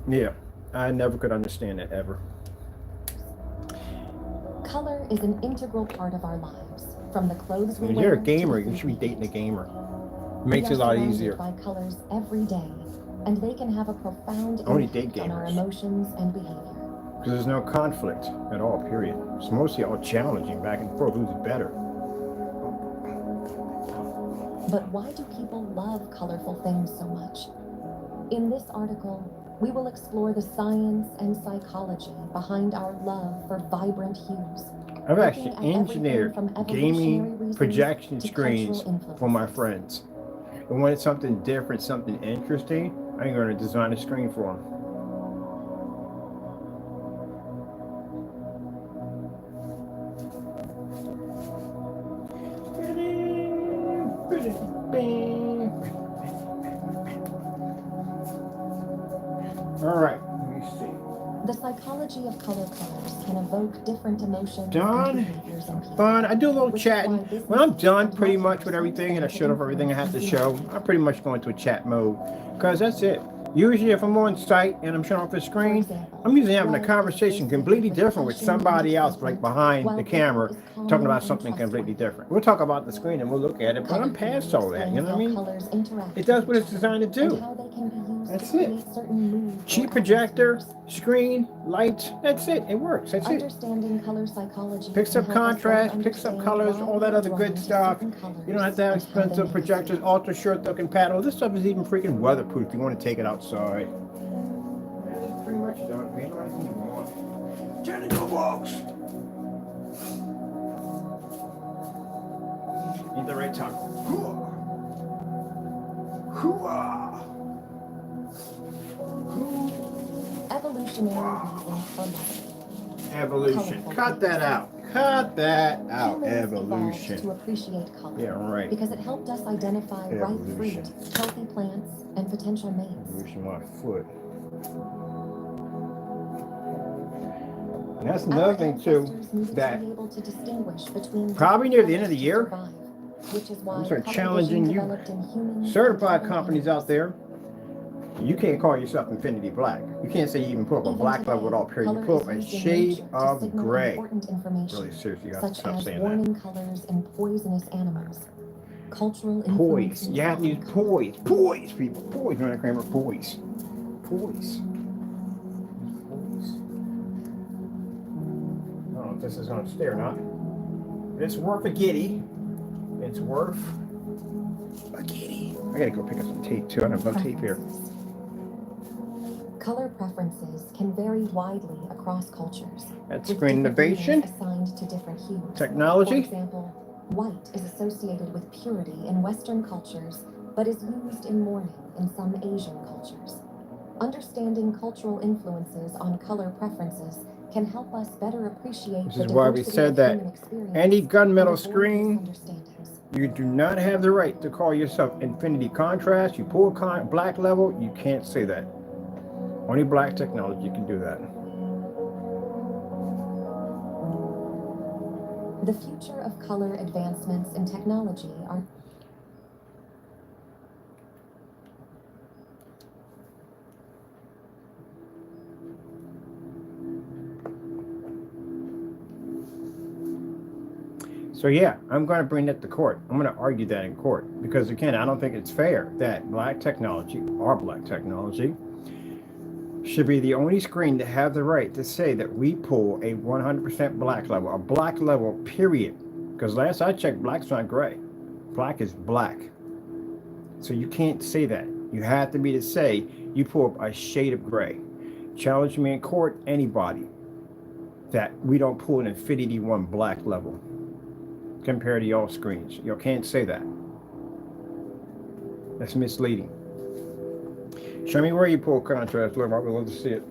Yeah, I never could understand that, ever. Color is an integral part of our lives. From the clothes we If wear. you're a gamer, to the you should be food we dating a eat. gamer. It We makes it are a lot surrounded easier. by colors every day, and they can have a profound Only date impact on our gamers. emotions and behavior. Because there's no conflict at all, period. It's mostly all challenging back and forth. Who's better? But why do people love colorful things so much? In this article, we will explore the science and psychology behind our love for vibrant hues. I've actually looking at everything engineered from evolutionary gaming reasons projection to screens cultural for my influences. friends. And when it's something different, something interesting, I'm going to design a screen for them. All right, let me see. The psychology of color colors can evoke different emotions Done. and behaviors in people. Fun. I do a little Which is chatting. why When I'm businesses done and pretty much marketers with everything and I use shut them off to everything I have to influence show, I pretty much go into a chat mode. Because that's it. Usually if I'm on site and I'm shutting off the screen, I'm usually having a conversation completely different with somebody else, like behind the camera, talking about something completely different. We'll talk about the screen and we'll look at it, but I'm past all that, you know what I mean? It does what it's designed to do. That's it. Cheap projector, screen, lights, that's it. It works, that's it. Understanding color psychology Picks can up help us contrast, better picks up understand colors, why all we that are other drawn good to stuff. certain colors You don't have to have and how they expensive make us projectors, feel. ultra short looking panel. This stuff is even freaking weatherproof if you want to take it outside. That's pretty much done. We ain't got anything more. Turn the box. Ain't the right time. Evolutionary reasons for life. Evolution. Cut that out. Cut that out. Humans evolved Evolution. to appreciate color. Yeah, right. Because it helped us identify ripe fruit, Evolution. healthy plants, and potential mates. Evolution, my foot. And that's another thing too, that To be able to distinguish between probably near the end of the year, survive, which is why I'm sort of color challenging vision you developed in humans certified and companies out there. You can't call yourself Infinity Black. You can't say you even put up a Even black today, level at all period. You color put up a is used in shade nature to of signal gray. important information, Really seriously, you have to such stop as saying warning colors and poisonous animals. Cultural that. Poise. influences You have to use on color. poise. Poise, people. Poise. You know that grammar? Poise. Poise. Poise. I don't know if this is going to stay or not. But it's worth a giddy. It's worth a giddy. I gotta go pick up some tape too. I don't have no tape here. Color preferences can vary widely across cultures. That's with screen different innovation. meanings assigned to different hues. Technology. For example, white is associated with purity in Western cultures, but is used in mourning in some Asian cultures. Understanding cultural influences on color preferences can help us better appreciate This the is why we diversity said of that human experience any gunmetal and avoid screen, misunderstandings. you do not have the right to call yourself Infinity Contrast. You pull a black level, you can't say that. Only black technology can do that. The future of color advancements in technology are So yeah, I'm going to bring that to court. I'm going to argue that in court because again, I don't think it's fair that black technology, our black technology, should be the only screen to have the right to say that we pull a 100% black level, a black level period. Because last I checked, black's not gray. Black is black. So you can't say that. You have to be to say you pull up a shade of gray. Challenge me in court, anybody, that we don't pull an Infinity One black level compared to y'all screens. Y'all can't say that. That's misleading. Show me where you pull contrast level. I would love to see it.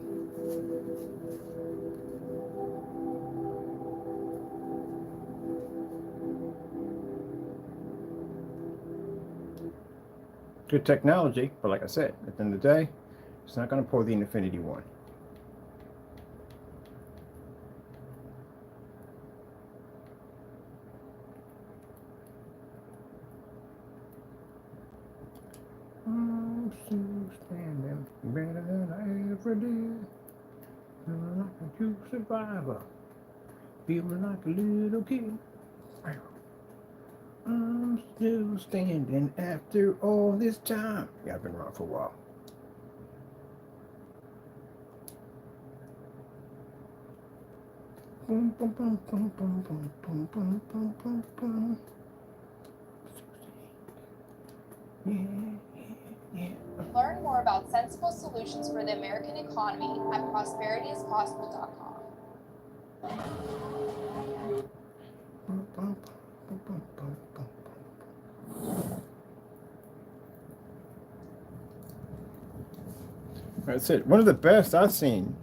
Good technology, but like I said, at the end of the day, it's not going to pull the Infinity One. I'm still standing better than I ever did. Feeling like a true survivor. Feeling like a little kid. I'm still standing after all this time. Yeah, I've been around for a while. Boom, boom, boom, boom, boom, boom, boom, boom, boom, boom, boom. Learn more about sensible solutions for the American economy at prosperityispossible.com. That's it. One of the best I've seen.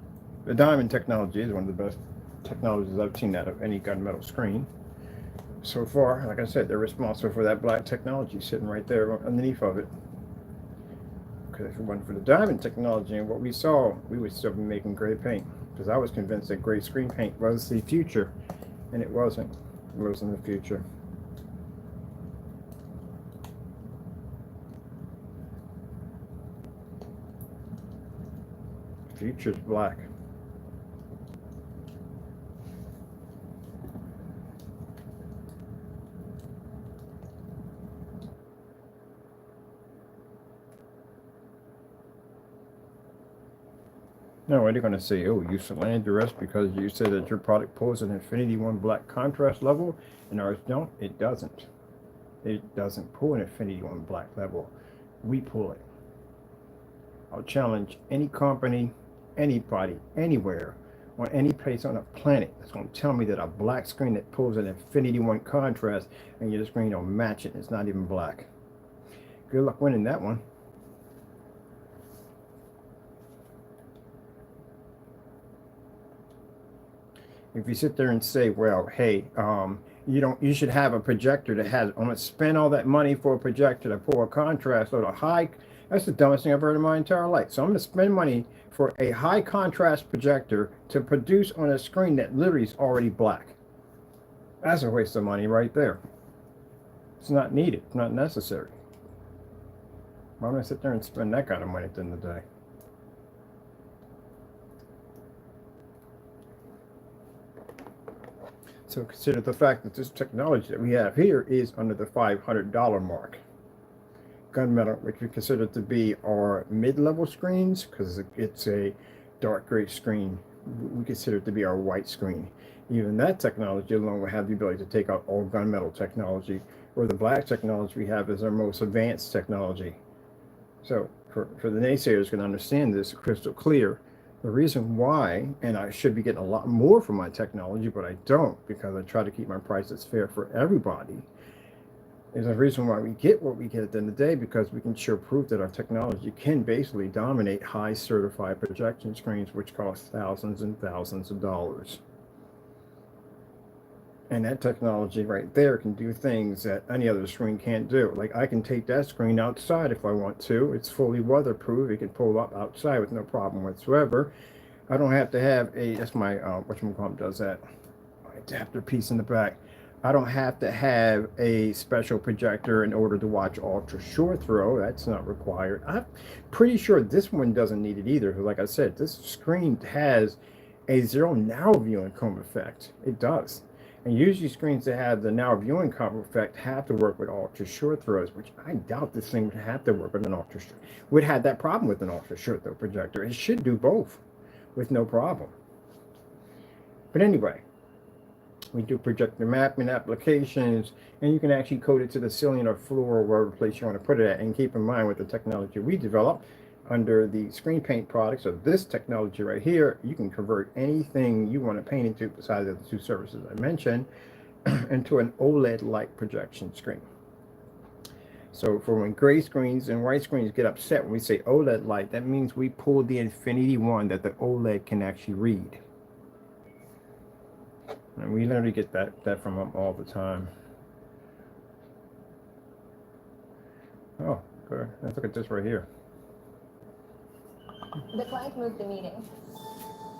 The diamond technology is one of the best technologies I've seen out of any gunmetal screen so far. Like I said, they're responsible for that black technology sitting right there underneath of it. Because if it wasn't for the diamond technology and what we saw, we would still be making gray paint. Because I was convinced that gray screen paint was the future, and it wasn't. It wasn't the future. The future's black. No, what are you going to say? Oh, you slander us because you said that your product pulls an Infinity One black contrast level and ours don't? It doesn't. It doesn't pull an Infinity One black level. We pull it. I'll challenge any company, anybody, anywhere, on any place on the planet that's going to tell me that a black screen that pulls an Infinity One contrast and your screen don't match it. It's not even black. Good luck winning that one. If you sit there and say, well, hey, you should have a projector that has, I'm going to spend all that money for a projector to pull a contrast or a high, that's the dumbest thing I've heard in my entire life. So I'm going to spend money for a high contrast projector to produce on a screen that literally is already black. That's a waste of money right there. It's not needed, it's not necessary. Why am I going to sit there and spend that kind of money at the end of the day? So consider the fact that this technology that we have here is under the $500 mark. Gunmetal, which we consider to be our mid-level screens, because it's a dark gray screen, we consider it to be our white screen. Even that technology alone will have the ability to take out all gunmetal technology, where the black technology we have is our most advanced technology. So for the naysayers can understand this crystal clear. The reason why, and I should be getting a lot more for my technology, but I don't, because I try to keep my prices fair for everybody, is the reason why we get what we get at the end of the day, because we can show proof that our technology can basically dominate high certified projection screens, which cost thousands and thousands of dollars. And that technology right there can do things that any other screen can't do. Like, I can take that screen outside if I want to. It's fully weatherproof. It can pull up outside with no problem whatsoever. I don't have to have a, that's my, whatchamacallit does that, adapter piece in the back. I don't have to have a special projector in order to watch ultra short throw. That's not required. I'm pretty sure this one doesn't need it either. Like I said, this screen has a zero narrow viewing comb effect. It does. And usually screens that have the narrow viewing combo effect have to work with ultra short throws, which I doubt this thing would have to work with an ultra short. Would have that problem with an ultra short throw projector. It should do both with no problem. But anyway, we do projector mapping applications, and you can actually code it to the ceiling or floor or wherever place you want to put it at. And keep in mind, with the technology we develop, under the screen paint products of this technology right here, you can convert anything you want to paint into besides the two services I mentioned into an OLED light projection screen. So for when gray screens and white screens get upset when we say OLED light, that means we pulled the infinity one that the OLED can actually read. And we literally get that from them all the time. Oh, good. Let's look at this right here. The client moved the meeting.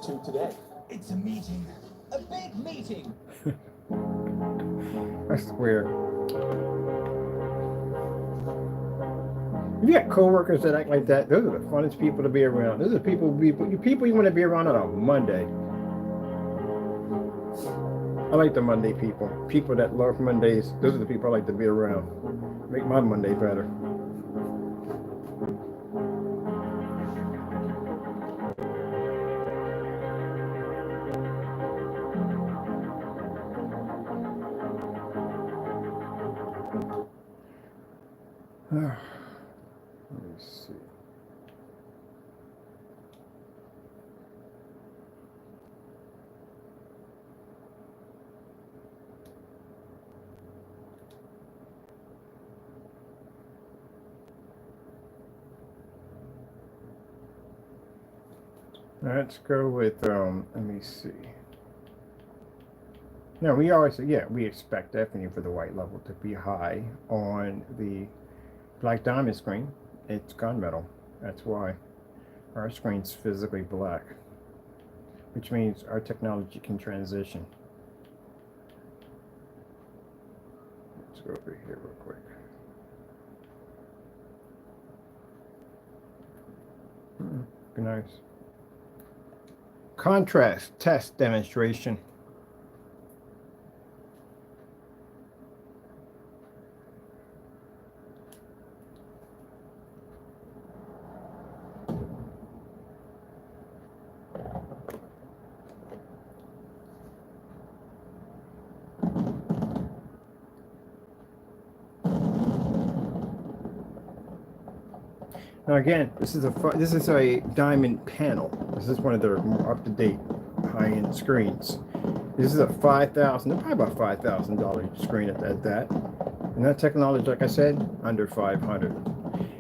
To today. It's a meeting. A big meeting. That's weird. If you got coworkers that act like that, those are the funnest people to be around. Those are people you want to be around on a Monday. I like the Monday people. People that love Mondays. Those are the people I like to be around. Make my Monday better. Let me see. Let's go with let me see. No, we always, yeah, we expect definitely for the white level to be high on the black diamond screen. It's gunmetal. That's why our screen's physically black, which means our technology can transition. Let's go over here real quick. Be nice. Contrast test demonstration. Now again, this is a diamond panel. This is one of their more up-to-date high-end screens. This is a $5,000, probably about $5,000 screen at that. And that technology, like I said, under 500.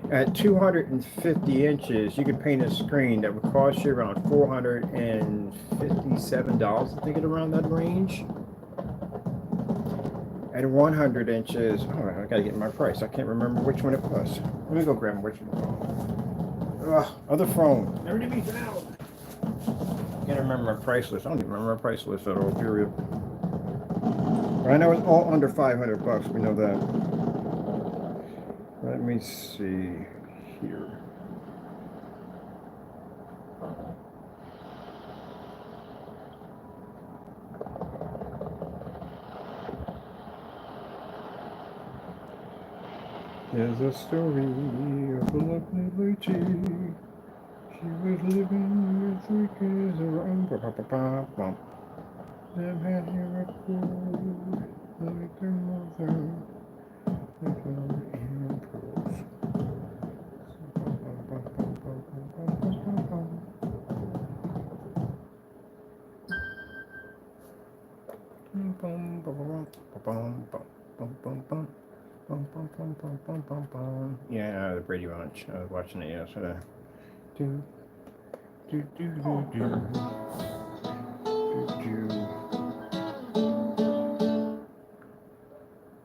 At 250 inches, you can paint a screen that would cost you around $457, I think, around that range. At 100 inches, oh, I gotta get my price. I can't remember which one it was. Let me go grab which one. Other phone. Never to be found. Can't remember my price list. I don't even remember my price list at all, period. But I know it's all under 500 bucks. We know that. Let me see here. There's a story of a lovely lady. She was living with 3 kids around. Them had hair up like their mother. Like her in pearls. Yeah, the Brady Bunch. I was watching it yesterday.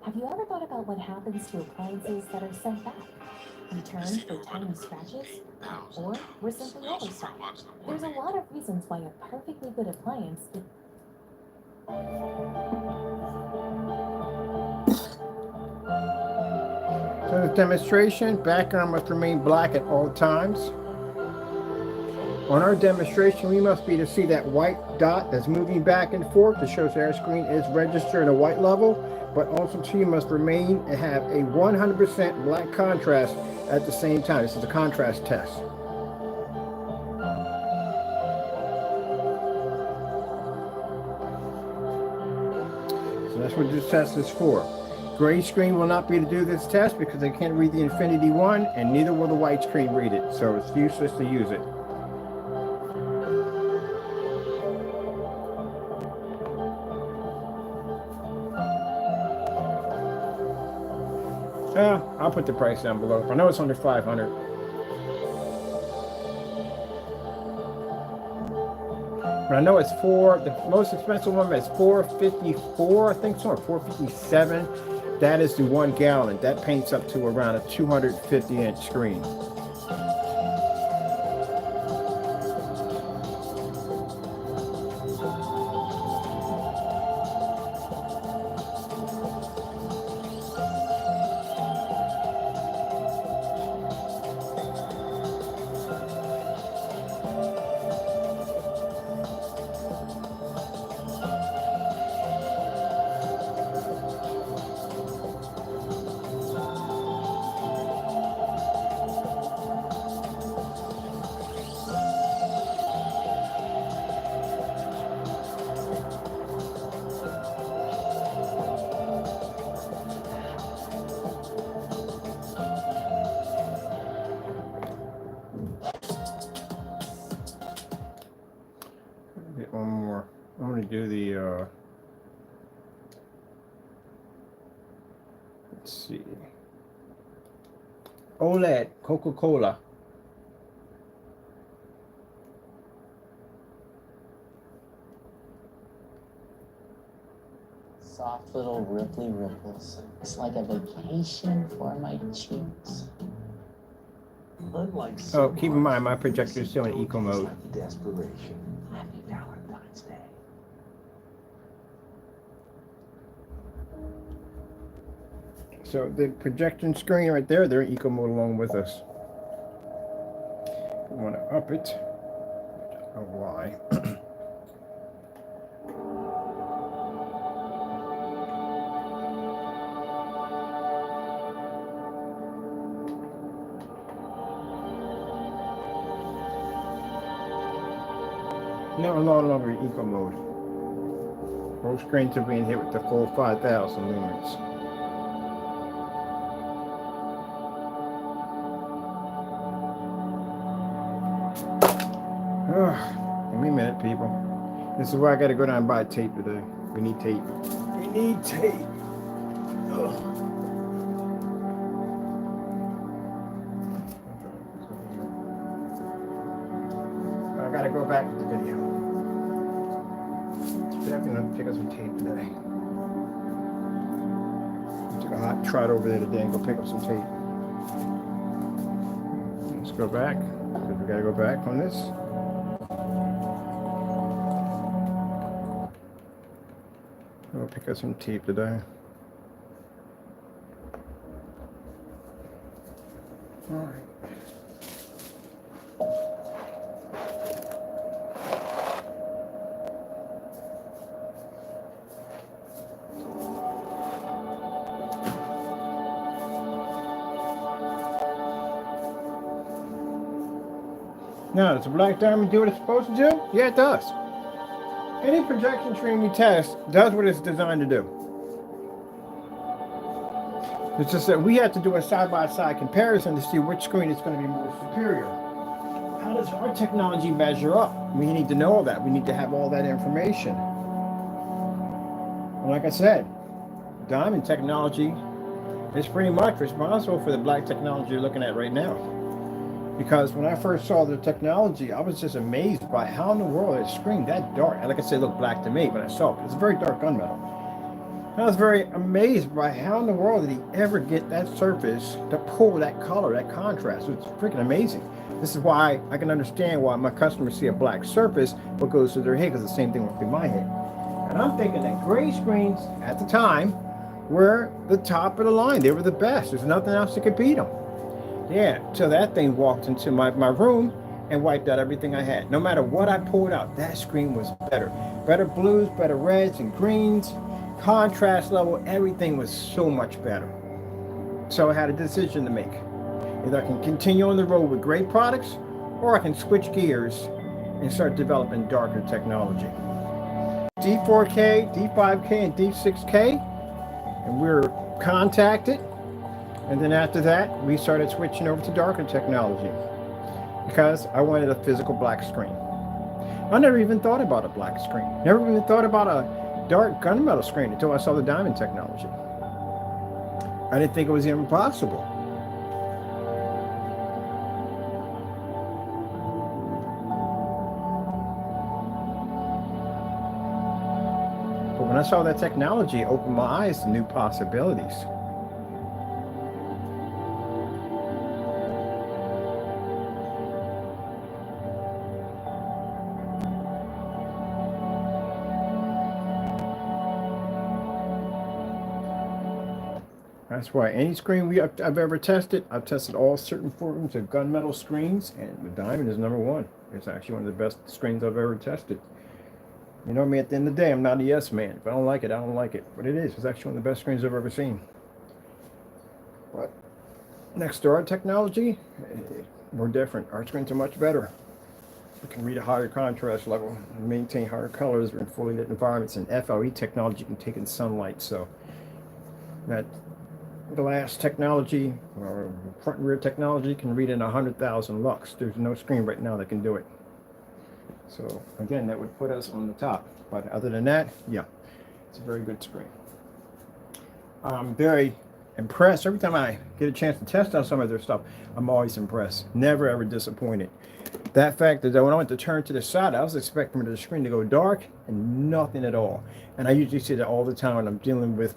Have you ever thought about what happens to appliances that are sent back? Returned for tiny scratches? Or were simply overstocked? There's a lot of reasons why a perfectly good appliance could... So the demonstration, background must remain black at all times. On our demonstration, we must be to see that white dot that's moving back and forth to show that our screen is registered at a white level, but also too must remain and have a 100% black contrast at the same time. This is a contrast test. So that's what this test is for. Gray screen will not be able to do this test because they can't read the Infinity One, and neither will the white screen read it, so it's useless to use it. I'll put the price down below. I know it's under 500. But I know it's the most expensive one is 454, I think so, or 457. That is the 1 gallon. That paints up to around a 250-inch screen. Get one more. I'm going to do the, let's see, OLED Coca-Cola. Soft little ripply ripples. It's like a vacation for my cheeks. Unlike Oh, keep in mind, my projector is still in eco mode. desperation. Happy Valentine's Day. So the projection screen right there, they're in eco mode along with us. We want to up it. Oh, why? No, no longer in eco mode. Both screens are being hit with the full 5,000 lumens. Give me a minute, people. This is why I got to go down and buy tape today. We need tape. We need tape. Ugh. I got to go back to the video. Definitely going to pick up some tape today. Took a hot trot over there today and go pick up some tape. Let's go back, because we got to go back on this. I'll pick up some tape today. All right. Now, does the black diamond do what it's supposed to do? Yeah, it does. Any projection screen we test does what it's designed to do. It's just that we have to do a side-by-side comparison to see which screen is going to be more superior. How does our technology measure up? We need to know all that. We need to have all that information. And like I said, diamond technology is pretty much responsible for the black technology you're looking at right now. Because when I first saw the technology, I was just amazed by how in the world it screened that dark. And like I said, it looked black to me when I saw it. It's a very dark gunmetal. I was very amazed by how in the world did he ever get that surface to pull that color, that contrast. It's freaking amazing. This is why I can understand why my customers see a black surface, what goes through their head, because the same thing went through my head. And I'm thinking that gray screens at the time were the top of the line. They were the best. There's nothing else to compete them. Yeah, so that thing walked into my room and wiped out everything I had. No matter what I pulled out, that screen was better. Better blues, better reds and greens, contrast level, everything was so much better. So I had a decision to make. Either I can continue on the road with great products, or I can switch gears and start developing darker technology. D4K, D5K, and D6K, And we were contacted. And then after that, we started switching over to darker technology because I wanted a physical black screen. I never even thought about a black screen. Never even thought about a dark gunmetal screen until I saw the diamond technology. I didn't think it was even possible. But when I saw that technology, it opened my eyes to new possibilities. That's why any screen I've ever tested, I've tested all certain forms of gunmetal screens, and the diamond is number one. It's actually one of the best screens I've ever tested. You know me, at the end of the day, I'm not a yes man. If I don't like it, I don't like it. But it is. It's actually one of the best screens I've ever seen. But next to our technology, we're different. Our screens are much better. We can read a higher contrast level and maintain higher colors in fully lit environments. And FLE technology can take in sunlight. So that glass technology or front and rear technology can read in 100,000 lux. There's no screen right now that can do it. So again, that would put us on the top. But other than that, yeah, it's a very good screen. I'm very impressed. Every time I get a chance to test out some of their stuff, I'm always impressed. Never ever disappointed. That fact that when I went to turn to the side, I was expecting the screen to go dark and nothing at all. And I usually see that all the time when I'm dealing with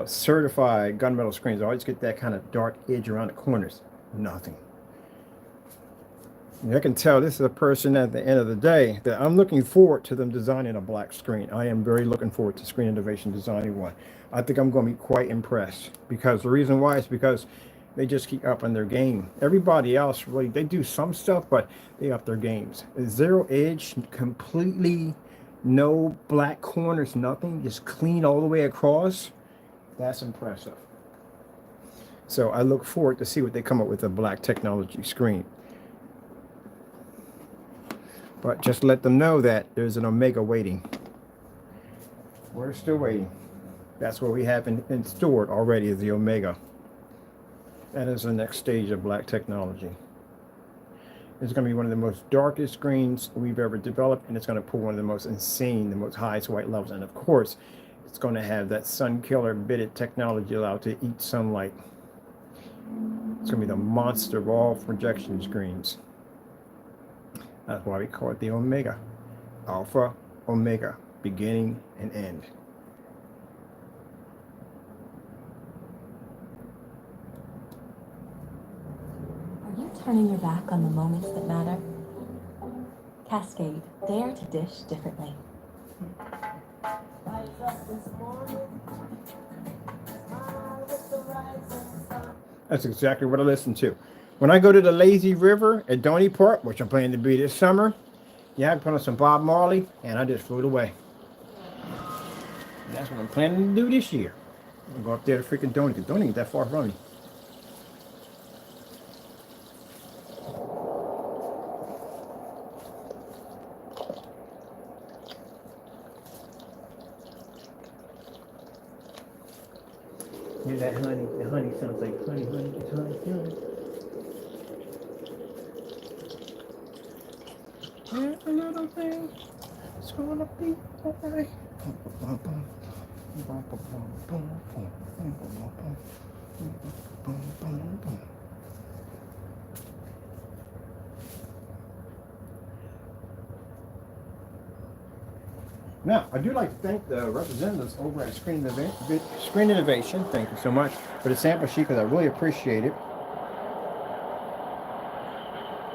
certified gunmetal screens. I always get that kind of dark edge around the corners. Nothing. And I can tell this is a person at the end of the day that I'm looking forward to them designing a black screen. I am very looking forward to Screen Innovation designing one. I think I'm going to be quite impressed, because the reason why is because they just keep upping their game. Everybody else, really, they do some stuff, but they up their games. Zero edge, completely no black corners, nothing, just clean all the way across. That's impressive. So I look forward to see what they come up with a black technology screen. But just let them know that there's an Omega waiting. We're still waiting. That's what we have in stored already, is the Omega. That is the next stage of black technology. It's going to be one of the most darkest screens we've ever developed, and it's going to pull one of the most insane, the most highest white levels. And of course, it's going to have that sun killer bitted technology allowed to eat sunlight. It's going to be the monster of all projection screens. That's why we call it the Omega. Alpha, Omega, beginning and end. Are you turning your back on the moments that matter? Cascade, dare to dish differently. That's exactly what I listen to. When I go to the lazy river at Donny Park, which I'm planning to be this summer, yeah, I put on some Bob Marley, and I just flew it away. And that's what I'm planning to do this year. I'm gonna go up there to freaking Donny, because Donny ain't that far from me. Hear that honey? The honey sounds like honey, honey, it's honey, honey. A little thing, it's gonna be alright. Now, I do like to thank the representatives over at Screen Innovation. Thank you so much for the sample sheet, because I really appreciate it.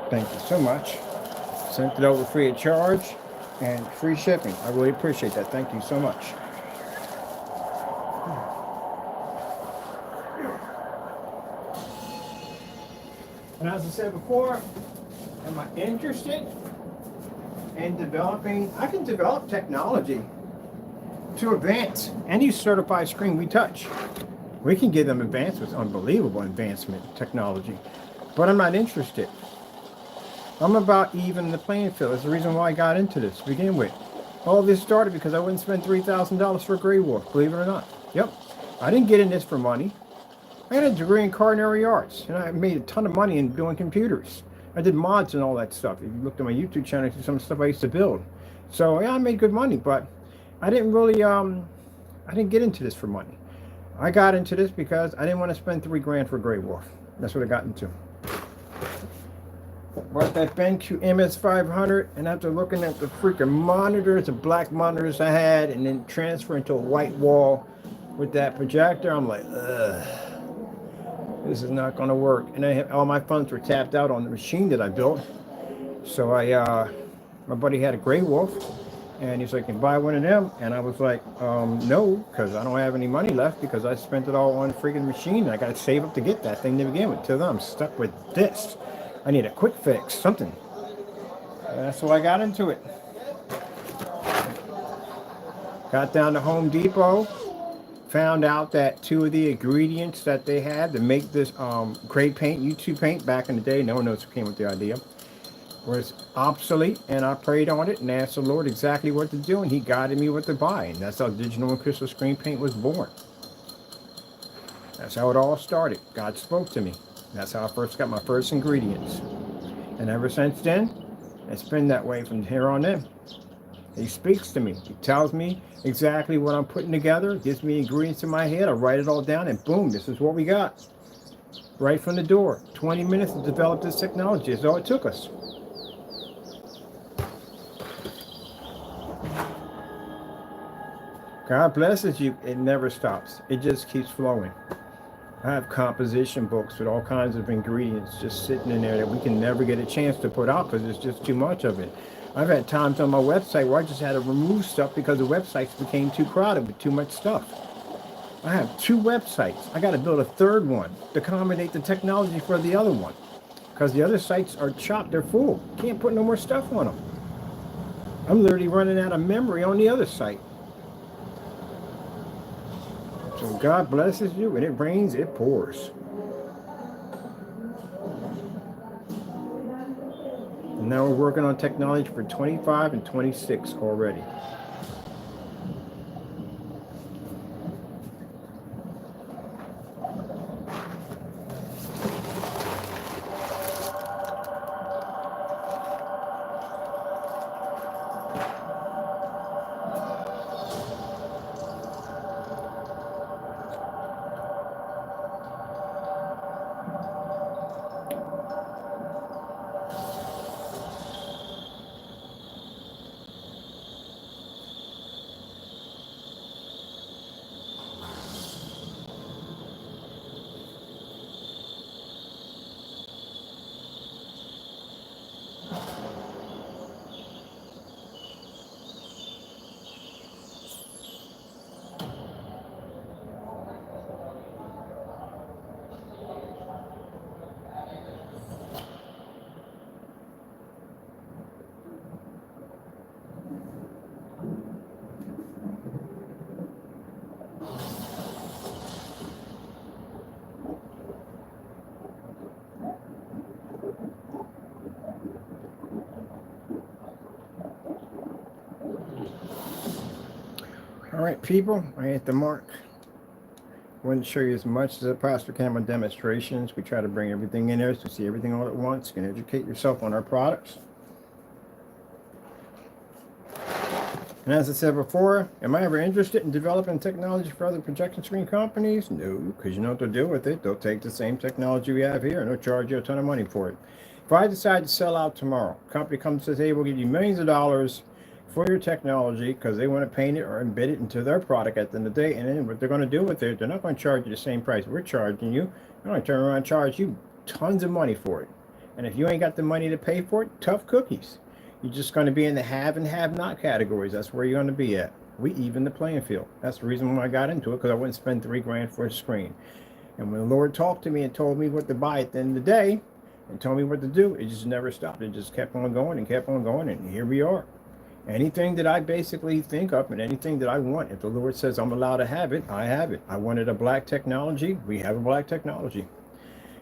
Thank you so much. Sent it over free of charge and free shipping. I really appreciate that. Thank you so much. And as I said before, am I interested in developing? I can develop technology to advance any certified screen we touch. We can give them advancements, unbelievable advancement technology, but I'm not interested. I'm about even the playing field. That's the reason why I got into this to begin with. All this started because I wouldn't spend $3,000 for a Grey Wolf, believe it or not. Yep. I didn't get in this for money. I had a degree in culinary arts, and I made a ton of money in doing computers. I did mods and all that stuff. If you looked at my YouTube channel, you see some stuff I used to build. So yeah, I made good money, but I didn't really, I didn't get into this for money. I got into this because I didn't want to spend $3 grand for a Grey Wolf. That's what I got into. Bought that BenQ MS500, and after looking at the freaking monitors, the black monitors I had, and then transferring to a white wall with that projector, I'm like, ugh, this is not going to work. And all my funds were tapped out on the machine that I built. So my buddy had a Grey Wolf, and he's like, can buy one of them? And I was like, no, because I don't have any money left because I spent it all on the freaking machine. And I got to save up to get that thing to begin with. Till then, I'm stuck with this. I need a quick fix, something. And that's why I got into it. Got down to Home Depot, found out that 2 of the ingredients that they had to make this gray paint, YouTube paint, back in the day, no one knows who came with the idea, was obsolete, and I prayed on it and asked the Lord exactly what to do, and he guided me what to buy, and that's how digital and crystal screen paint was born. That's how it all started. God spoke to me. That's how I first got my first ingredients. And ever since then, it's been that way from here on in. He speaks to me. He tells me exactly what I'm putting together, gives me ingredients in my head, I write it all down, and boom, this is what we got. Right from the door. 20 minutes to develop this technology is all it took us. God blesses you. It never stops. It just keeps flowing. I have composition books with all kinds of ingredients just sitting in there that we can never get a chance to put out because there's just too much of it. I've had times on my website where I just had to remove stuff because the websites became too crowded with too much stuff. I have 2 websites. I got to build a 3rd one to accommodate the technology for the other one because the other sites are chopped. They're full. Can't put no more stuff on them. I'm literally running out of memory on the other site. So God blesses you. When it rains, it pours. And now we're working on technology for 25 and 26 already. All right, people, I hit the mark. I wanted to show you as much as I possibly can on demonstrations. We try to bring everything in there so you see everything all at once. You can educate yourself on our products. And as I said before, am I ever interested in developing technology for other projection screen companies? No, because you know what they'll do with it. They'll take the same technology we have here and they'll charge you a ton of money for it. If I decide to sell out tomorrow, a company comes and says, hey, we'll give you millions of dollars for your technology because they want to paint it or embed it into their product at the end of the day, and then what they're going to do with it, they're not going to charge you the same price we're charging you. They're going to turn around and charge you tons of money for it. And if you ain't got the money to pay for it, tough cookies. You're just going to be in the have and have not categories. That's where you're going to be at. We even the playing field. That's the reason why I got into it, because I wouldn't spend $3 for a screen. And when the Lord talked to me and told me what to buy at the end of the day and told me what to do, it just never stopped. It just kept on going and kept on going, and here we are. Anything that I basically think of and anything that I want, if the Lord says I'm allowed to have it, I have it. I wanted a black technology, we have a black technology.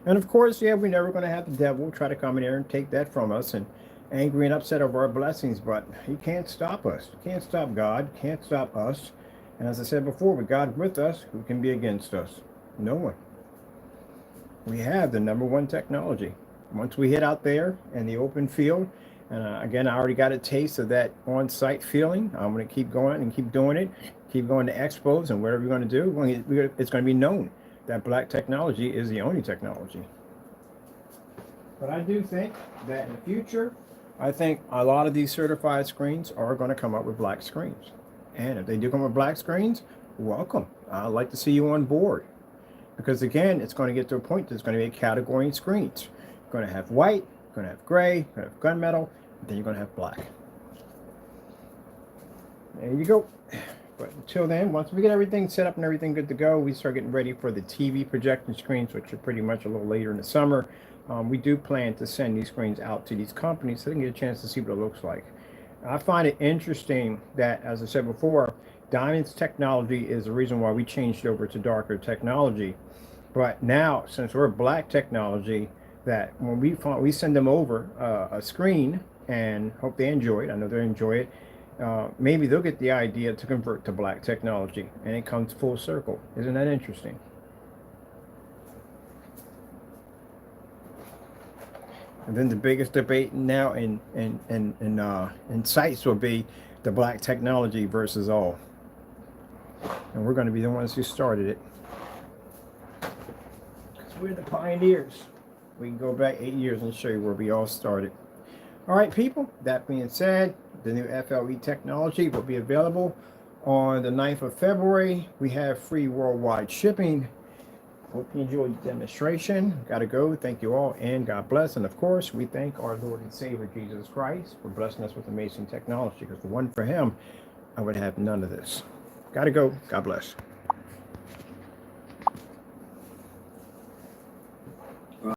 And of course, yeah, we're never going to have the devil try to come in here and take that from us and angry and upset over our blessings, but he can't stop us. He can't stop God, can't stop us. And as I said before, with God with us, who can be against us? No one. We have the #1 technology. Once we hit out there in the open field, and again, I already got a taste of that on-site feeling. I'm going to keep going and keep doing it, keep going to expos and whatever we're going to do. It's going to be known that black technology is the only technology. But I do think that in the future, I think a lot of these certified screens are going to come up with black screens. And if they do come with black screens, welcome. I'd like to see you on board. Because again, it's going to get to a point that's going to be a category in screens. You're going to have white, you're going to have gray, you're going to have gunmetal, and then you're going to have black. There you go. But until then, once we get everything set up and everything good to go, we start getting ready for the TV projection screens, which are pretty much a little later in the summer. We do plan to send these screens out to these companies so they can get a chance to see what it looks like. I find it interesting that, as I said before, Diamond's technology is the reason why we changed over to darker technology. But now, since we're black technology, that when we send them over a screen and hope they enjoy it, I know they enjoy it, maybe they'll get the idea to convert to black technology, and it comes full circle. Isn't that interesting? And then the biggest debate now in sites will be the black technology versus all. And we're going to be the ones who started it. Because we're the pioneers. We can go back 8 years and show you where we all started. All right, people. That being said, the new FLE technology will be available on the 9th of February. We have free worldwide shipping. Hope you enjoyed the demonstration. Gotta go. Thank you all, and God bless. And of course, we thank our Lord and Savior Jesus Christ for blessing us with amazing technology. Because if it wasn't for him, I would have none of this. Gotta go. God bless.